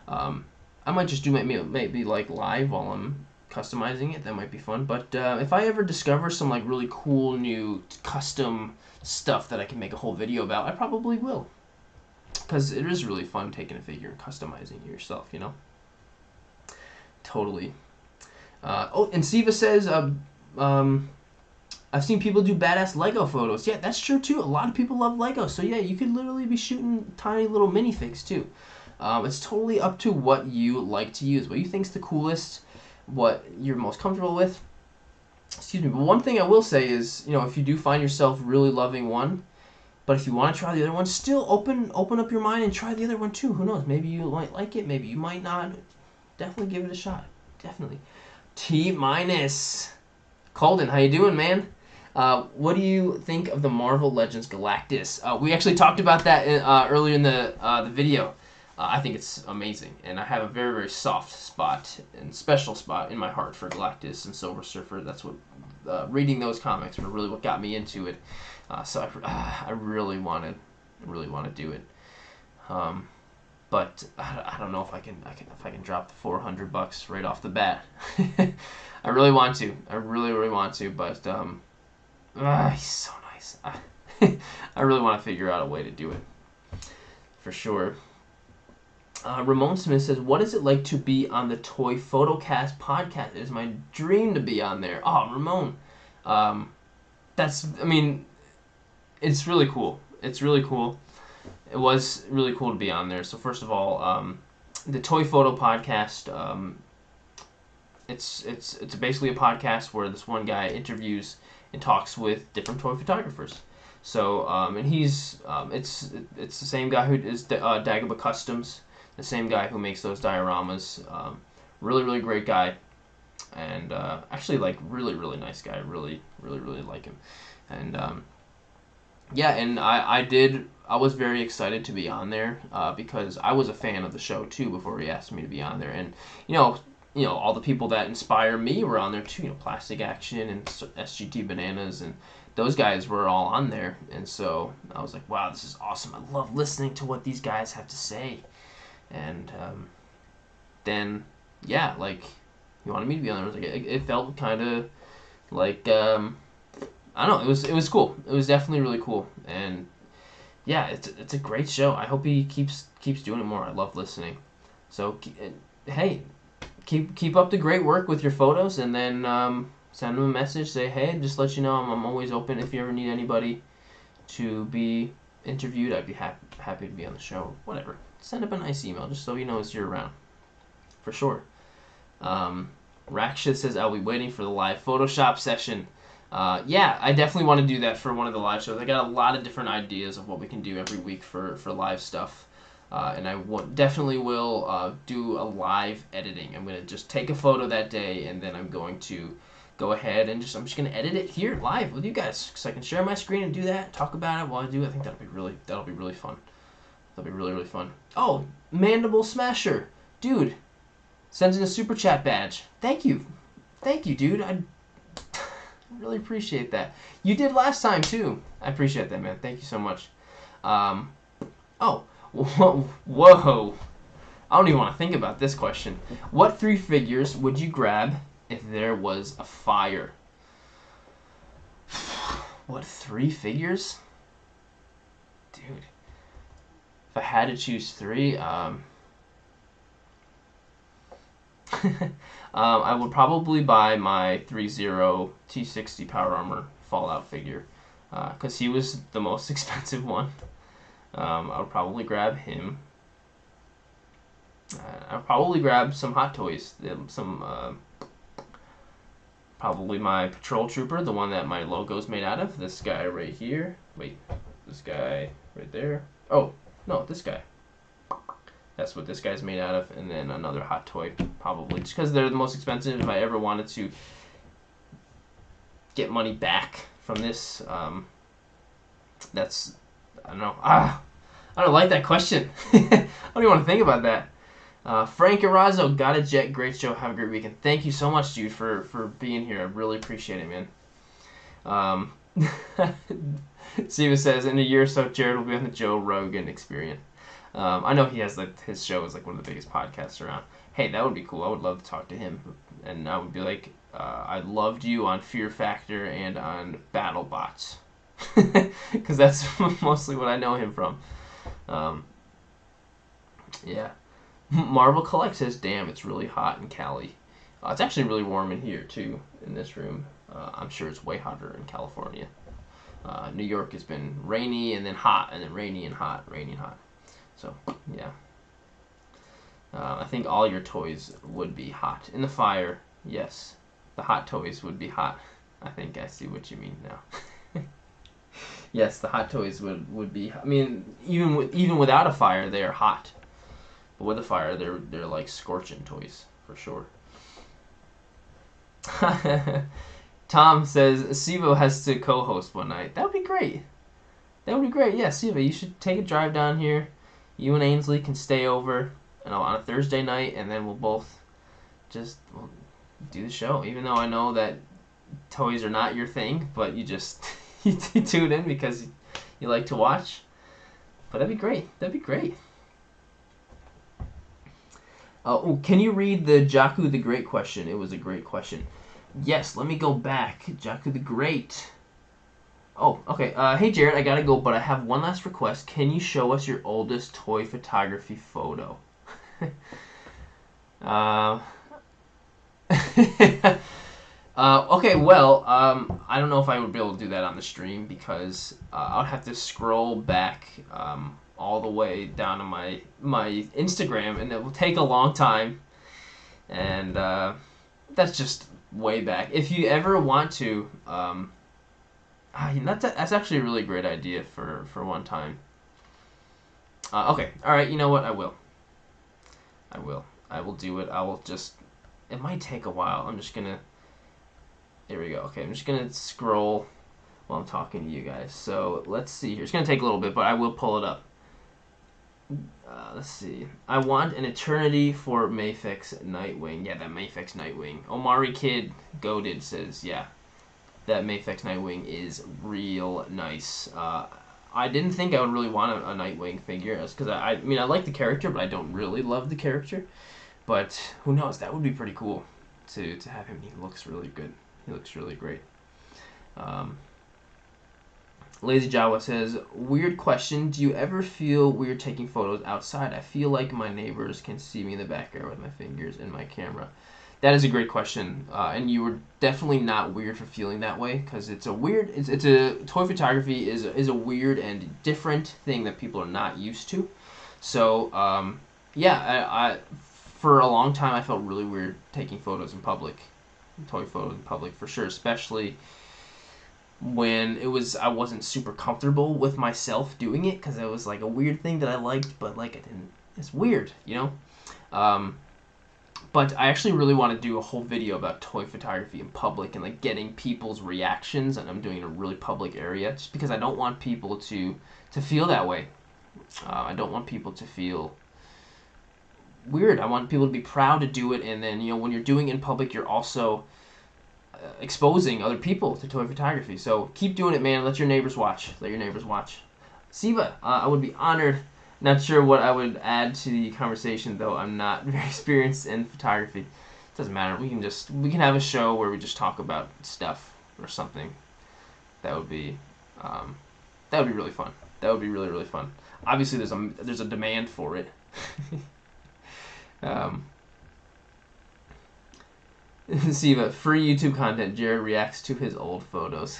I might just do maybe like live while I'm customizing it. That might be fun. But if I ever discover some like really cool new custom stuff that I can make a whole video about, I probably will. Because it is really fun taking a figure and customizing it yourself, you know? Totally. Oh, and Siva says, I've seen people do badass Lego photos. Yeah, that's true too. A lot of people love Lego. So yeah, you could literally be shooting tiny little minifigs too. It's totally up to what you like to use, what you think's the coolest, what you're most comfortable with. Excuse me. But one thing I will say is, you know, if you do find yourself really loving one, but if you want to try the other one, still open up your mind and try the other one too. Who knows? Maybe you might like it. Maybe you might not. Definitely give it a shot. Definitely. T minus. Colden, how you doing, man? What do you think of the Marvel Legends Galactus? We actually talked about that earlier in the video. I think it's amazing, and I have a very, very soft spot and special spot in my heart for Galactus and Silver Surfer. That's what reading those comics were really what got me into it. So I really want to do it. But I don't know if I can drop the $400 right off the bat. I really want to. I really want to. But he's so nice. I really want to figure out a way to do it for sure. Ramon Smith says, "What is it like to be on the Toy Photocast podcast? It is my dream to be on there." Oh, Ramon, it's really cool. It's really cool. It was really cool to be on there. So first of all, the Toy Photo Podcast, it's basically a podcast where this one guy interviews and talks with different toy photographers. So and he's it's the same guy who is Dagobah Customs, the same guy who makes those dioramas. Really great guy, and actually like really nice guy. Really like him, and yeah, and I was very excited to be on there because I was a fan of the show too before he asked me to be on there, and you know all the people that inspire me were on there too. You know, Plastic Action and SGT Bananas, and those guys were all on there, and so I was like, wow, this is awesome. I love listening to what these guys have to say, and then yeah, like he wanted me to be on there. I was like, it felt kind of like I don't know. It was cool. It was definitely really cool, and yeah, it's a great show. I hope he keeps doing it more. I love listening. So hey, keep up the great work with your photos, and then send him a message. Say, hey, just let you know I'm always open. If you ever need anybody to be interviewed, I'd be happy to be on the show. Whatever. Send up a nice email just so he knows you're around. For sure. Raksha says, I'll be waiting for the live Photoshop session. Yeah, I definitely want to do that for one of the live shows. I got a lot of different ideas of what we can do every week for live stuff. And I definitely will do a live editing. I'm going to just take a photo that day, and then I'm going to go ahead and I'm just going to edit it here live with you guys, so I can share my screen and do that, talk about it while I do it. I think that'll be really fun. That'll be really fun. Oh, Mandible Smasher, dude, sends in a super chat badge. Thank you, dude. I really appreciate that. You did last time too. I appreciate that, man. Thank you so much. Oh, whoa. I don't even want to think about this question. What 3 figures would you grab if there was a fire? What 3 figures? Dude. If I had to choose 3, I would probably buy my 3-0 T60 Power Armor Fallout figure, because he was the most expensive one. I would probably grab him. I'll probably grab some Hot Toys, some Probably my patrol trooper, the one that my logo's made out of. This guy right here. Wait, this guy right there. Oh, no, this guy. That's what this guy's made out of. And then another hot toy, probably. Just because they're the most expensive. If I ever wanted to get money back from this, that's, I don't know. I don't like that question. I don't even want to think about that. Frank Arazo, got a jet. Great show. Have a great weekend. Thank you so much, dude, for being here. I really appreciate it, man. Siva says, in a year or so, Jared will be on the Joe Rogan Experience. I know he has, like, his show is like one of the biggest podcasts around. Hey, that would be cool. I would love to talk to him. And I would be like, I loved you on Fear Factor and on BattleBots. Because that's mostly what I know him from. Yeah. Marvel Collect says, damn, it's really hot in Cali. It's actually really warm in here, too, in this room. I'm sure it's way hotter in California. New York has been rainy and then hot, and then rainy and hot, rainy and hot. So, yeah. I think all your toys would be hot. In the fire, yes. The hot toys would be hot. I think I see what you mean now. Yes, the hot toys would be... I mean, even without a fire, they are hot. But with a fire, they're like scorching toys, for sure. Tom says, Sivo has to co-host one night. That would be great. That would be great. Yeah, Sivo, you should take a drive down here. You and Ainsley can stay over on a Thursday night, and then we'll both just do the show. Even though I know that toys are not your thing, but you just you tune in because you like to watch. But that'd be great. That'd be great. Oh, can you read the Jakku the Great question? It was a great question. Yes, let me go back. Jakku the Great. Oh, okay. Hey, Jared, I gotta go, but I have one last request. Can you show us your oldest toy photography photo? Okay, well, I don't know if I would be able to do that on the stream because I'll have to scroll back all the way down to my Instagram, and it will take a long time, and that's just way back. If you ever want to, that's actually a really great idea for one time. Okay, all right. You know what? I will do it. I will just. It might take a while. I'm just gonna. There we go. Okay, I'm just gonna scroll while I'm talking to you guys. So let's see here. It's gonna take a little bit, but I will pull it up. Let's see. I want an eternity for Mafex Nightwing. Yeah, that Mafex Nightwing. Omari Kid Goated says, yeah, that Mafex Nightwing is real nice. I didn't think I would really want a Nightwing figure, because I mean, I like the character, but I don't really love the character. But who knows? That would be pretty cool to have him. He looks really good. He looks really great. Lazy Jawa says, weird question. Do you ever feel weird taking photos outside? I feel like my neighbors can see me in the backyard with my fingers in my camera. That is a great question. And you were definitely not weird for feeling that way, because it's a weird, toy photography is a weird and different thing that people are not used to. So, yeah, I for a long time I felt really weird taking photos in public, toy photos in public for sure, especially when I wasn't super comfortable with myself doing it, because it was like a weird thing that I liked, but like it's weird, you know? But I actually really want to do a whole video about toy photography in public and like getting people's reactions, and I'm doing it in a really public area just because I don't want people to feel that way. I don't want people to feel weird. I want people to be proud to do it, and then, you know, when you're doing it in public, you're also exposing other people to toy photography. So keep doing it, man. Let your neighbors watch. Let your neighbors watch. Siva, I would be honored. Not sure what I would add to the conversation, though. I'm not very experienced in photography. It doesn't matter. We can have a show where we just talk about stuff or something. That would be really fun. That would be really, really fun. Obviously, there's a demand for it. Siva, free YouTube content. Jared reacts to his old photos.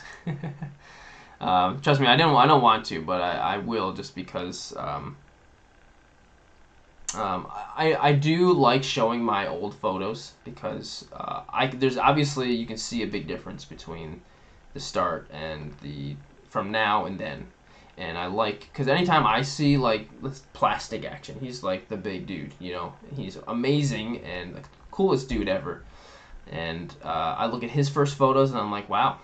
Trust me, I don't want to, but I will, just because I do like showing my old photos because there's obviously you can see a big difference between the start and the from now and then. And I like because anytime I see like plastic action, he's like the big dude, you know. He's amazing and like, the coolest dude ever. And I look at his first photos and I'm like, wow,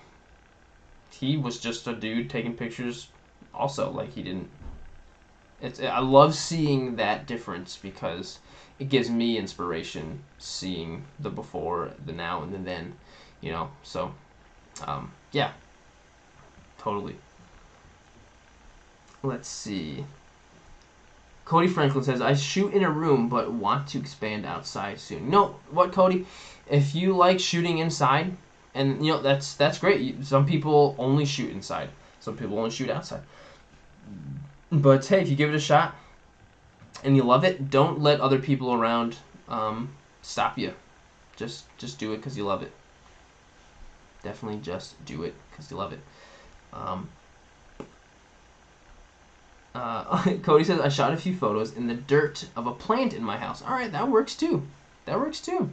he was just a dude taking pictures. Also, like he didn't. I love seeing that difference because it gives me inspiration seeing the before, the now, and the then, you know. So, yeah, totally. Let's see. Cody Franklin says, I shoot in a room but want to expand outside soon. No, what, Cody? If you like shooting inside, and you know that's great. Some people only shoot inside. Some people only shoot outside. But hey, if you give it a shot and you love it, don't let other people around stop you. Just do it because you love it. Definitely just do it because you love it. Cody says, I shot a few photos in the dirt of a plant in my house. All right, that works too. That works too.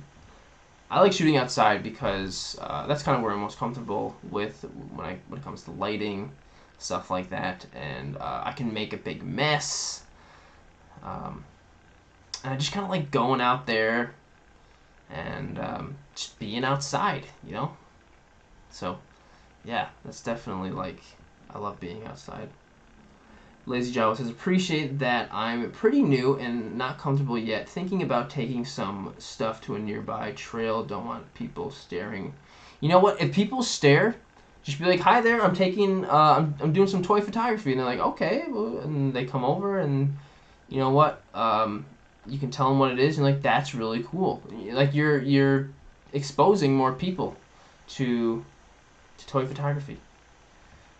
I like shooting outside because that's kind of where I'm most comfortable with when it comes to lighting, stuff like that, and I can make a big mess. And I just kind of like going out there and just being outside, you know. So, yeah, that's definitely like I love being outside. Lazy Java says, appreciate that I'm pretty new and not comfortable yet. Thinking about taking some stuff to a nearby trail. Don't want people staring. You know what? If people stare, just be like, hi there, I'm taking, I'm doing some toy photography. And they're like, okay. Well, and they come over and, you know what? You can tell them what it is. And like, that's really cool. Like, you're exposing more people to toy photography.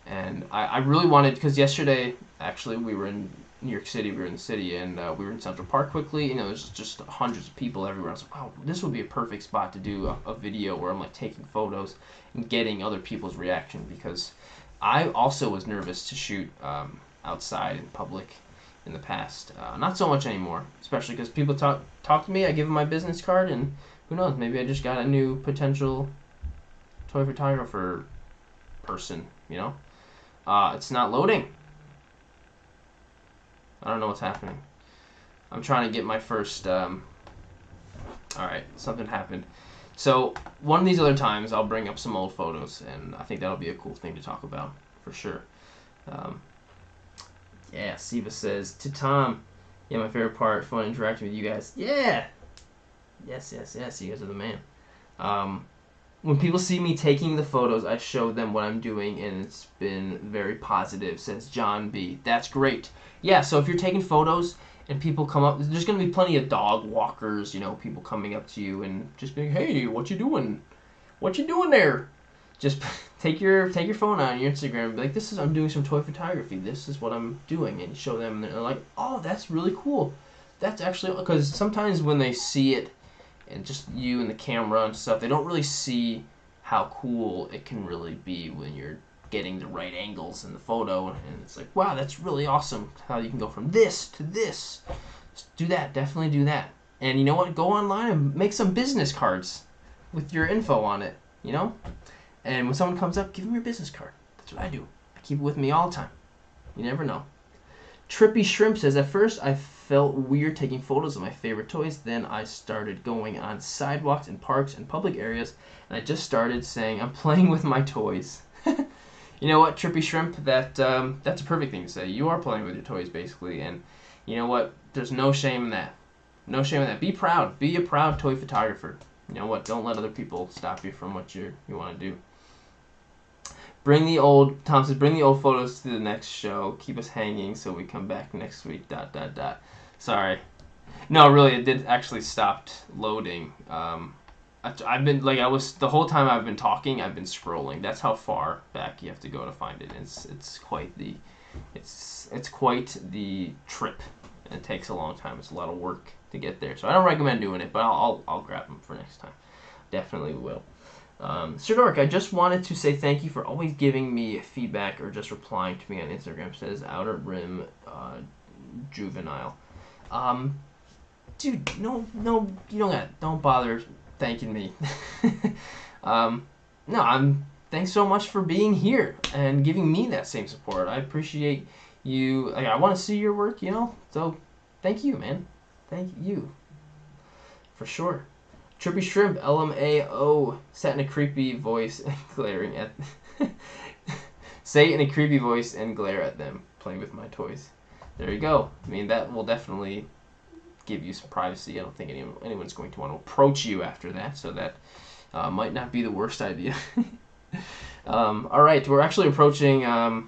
And I really wanted, because yesterday, actually, we were in New York City, we were in the city, and we were in Central Park quickly, you know, there's just hundreds of people everywhere. I was like, wow, this would be a perfect spot to do a video where I'm, like, taking photos and getting other people's reaction, because I also was nervous to shoot outside in public in the past. Not so much anymore, especially because people talk to me, I give them my business card, and who knows, maybe I just got a new potential toy photographer person, you know? It's not loading. I don't know what's happening. I'm trying to get my first, alright, something happened. So, one of these other times, I'll bring up some old photos, and I think that'll be a cool thing to talk about, for sure. Yeah, Siva says, to Tom, yeah, my favorite part, fun interacting with you guys. Yeah! Yes, you guys are the man. When people see me taking the photos, I show them what I'm doing, and it's been very positive, says John B. That's great. Yeah, so if you're taking photos and people come up, there's going to be plenty of dog walkers, you know, people coming up to you and just being, hey, what you doing? What you doing there? Just take your phone out on your Instagram and be like, I'm doing some toy photography. This is what I'm doing. And show them, and they're like, oh, that's really cool. That's actually, because sometimes when they see it, and just you and the camera and stuff, they don't really see how cool it can really be when you're getting the right angles in the photo, and it's like, wow, that's really awesome how you can go from this to this. Just do that, definitely do that. And you know what, go online and make some business cards with your info on it, you know? And when someone comes up, give them your business card. That's what I do. I keep it with me all the time. You never know. Trippy Shrimp says, at first I felt weird taking photos of my favorite toys. Then I started going on sidewalks and parks and public areas, and I just started saying, I'm playing with my toys. You know what, Trippy Shrimp, that's a perfect thing to say. You are playing with your toys, basically, and you know what? There's no shame in that. No shame in that. Be proud. Be a proud toy photographer. You know what? Don't let other people stop you from what you want to do. Tom says, bring the old photos to the next show. Keep us hanging so we come back next week, ... Sorry. No, really, it did actually stopped loading. I've been, the whole time I've been talking, I've been scrolling. That's how far back you have to go to find it. It's quite the trip. And it takes a long time. It's a lot of work to get there. So I don't recommend doing it, but I'll grab them for next time. Definitely will. Sirdork, I just wanted to say thank you for always giving me feedback or just replying to me on Instagram, says Outer Rim Juvenile. dude, no, you don't bother thanking me. No, thanks so much for being here and giving me that same support. I appreciate you. Like, I want to see your work, so thank you, man. Thank you. For sure. Trippy Shrimp, LMAO, sat in a creepy voice and glaring at... Say in a creepy voice and glare at them, playing with my toys. There you go. I mean, that will definitely give you some privacy. I don't think anyone's going to want to approach you after that, so that might not be the worst idea. All right, we're actually approaching hour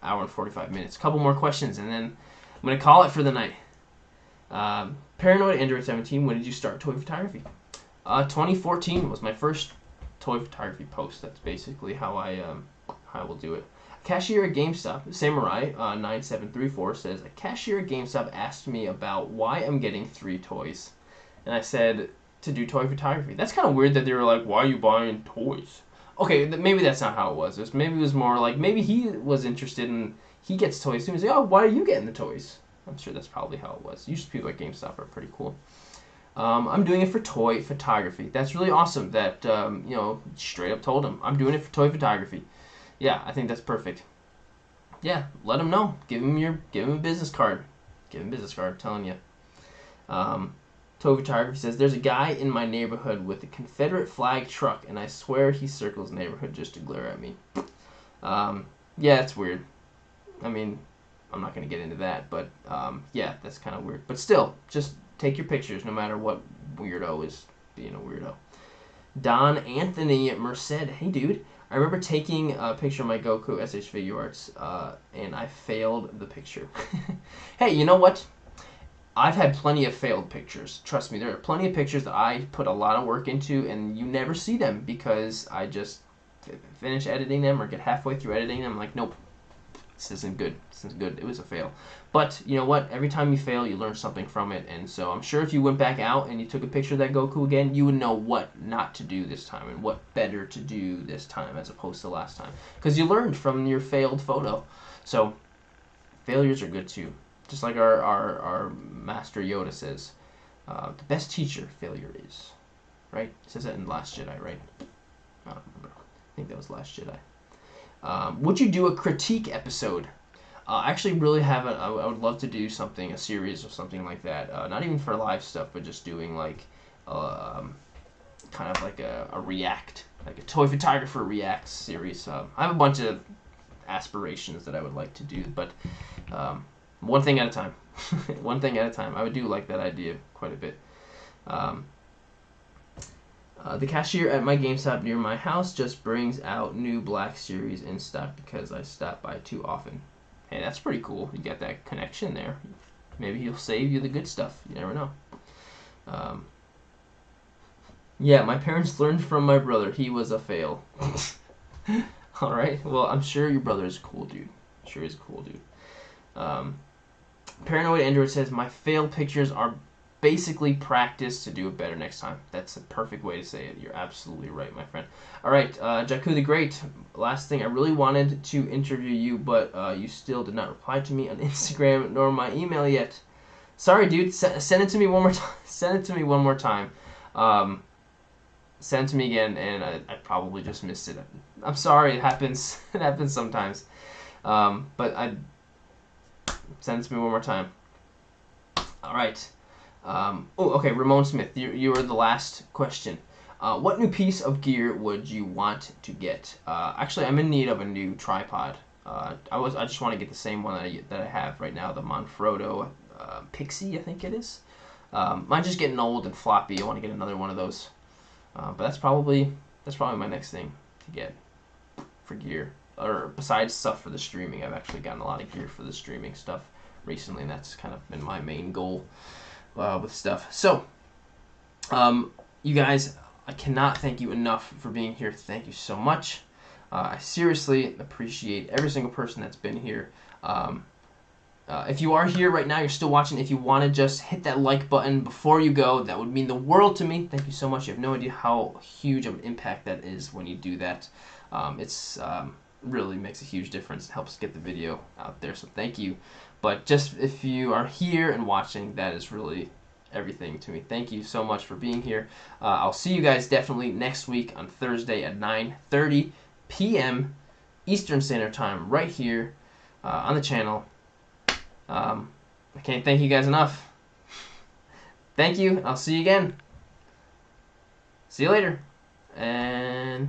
and 45 minutes. A couple more questions, and then I'm going to call it for the night. Paranoid Android 17, when did you start toy photography? 2014 was my first toy photography post. That's basically how I will do it. Cashier at GameStop, Samurai 9734 says, a cashier at GameStop asked me about why I'm getting 3 toys. And I said, to do toy photography. That's kind of weird that they were like, why are you buying toys? Okay, maybe that's not how it was. Maybe it was more like, maybe he was interested in, he gets toys too. He's like, oh, why are you getting the toys? I'm sure that's probably how it was. Usually people at GameStop are pretty cool. I'm doing it for toy photography. That's really awesome that, straight up told him, I'm doing it for toy photography. Yeah, I think that's perfect. Yeah, let him know. Give him a business card. Give him a business card, I'm telling you. Toy photography says, there's a guy in my neighborhood with a Confederate flag truck, and I swear he circles the neighborhood just to glare at me. Yeah, it's weird. I mean, I'm not going to get into that, but yeah, that's kind of weird. But still, just take your pictures no matter what weirdo is being a weirdo. Don Anthony Merced, hey dude, I remember taking a picture of my Goku SH Figure Arts, and I failed the picture. Hey, you know what? I've had plenty of failed pictures. Trust me, there are plenty of pictures that I put a lot of work into, and you never see them because I just finish editing them or get halfway through editing them. I'm like, nope, this isn't good. This isn't good. It was a fail. But you know what? Every time you fail, you learn something from it. And so I'm sure if you went back out and you took a picture of that Goku again, you would know what not to do this time and what better to do this time as opposed to last time. Because you learned from your failed photo. So failures are good too. Just like our Master Yoda says, the best teacher failure is. Right? It says that in Last Jedi, right? I don't remember. I think that was Last Jedi. Would you do a critique episode? I actually really haven't. I would love to do something, a series or something like that. Not even for live stuff, but just doing like kind of like a react, like a toy photographer reacts series. I have a bunch of aspirations that I would like to do, but one thing at a time. One thing at a time. I would do like that idea quite a bit. The cashier at my GameStop near my house just brings out new Black Series in stock because I stop by too often. Hey, that's pretty cool. You got that connection there. Maybe he'll save you the good stuff. You never know. Yeah, my parents learned from my brother. He was a fail. Alright, well, I'm sure your brother is a cool dude. I'm sure he's a cool dude. Paranoid Android says, my failed pictures are basically practice to do it better next time. That's a perfect way to say it. You're absolutely right, my friend. Alright, Jakku the Great, last thing. I really wanted to interview you, but you still did not reply to me on Instagram nor my email yet. Sorry, dude. Send it to me one more time. Send it to me one more time. Send it to me again, and I probably just missed it. I'm sorry. It happens. It happens sometimes. But send it to me one more time. Alright. Okay, Ramon Smith, you are the last question. What new piece of gear would you want to get? Actually, I'm in need of a new tripod. I just want to get the same one that I have right now, the Manfrotto Pixie, I think it is. Mine's just getting old and floppy. I want to get another one of those. But that's probably my next thing to get for gear. Or besides stuff for the streaming, I've actually gotten a lot of gear for the streaming stuff recently, and that's kind of been my main goal with stuff. So, you guys, I cannot thank you enough for being here. Thank you so much. I seriously appreciate every single person that's been here. If you are here right now, you're still watching, if you want to just hit that like button before you go, that would mean the world to me. Thank you so much. You have no idea how huge of an impact that is when you do that. It's really makes a huge difference. It helps get the video out there, so thank you. But just if you are here and watching, that is really everything to me. Thank you so much for being here. I'll see you guys definitely next week on Thursday at 9:30 p.m. Eastern Standard Time right here on the channel. I can't thank you guys enough. Thank you. I'll see you again. See you later. And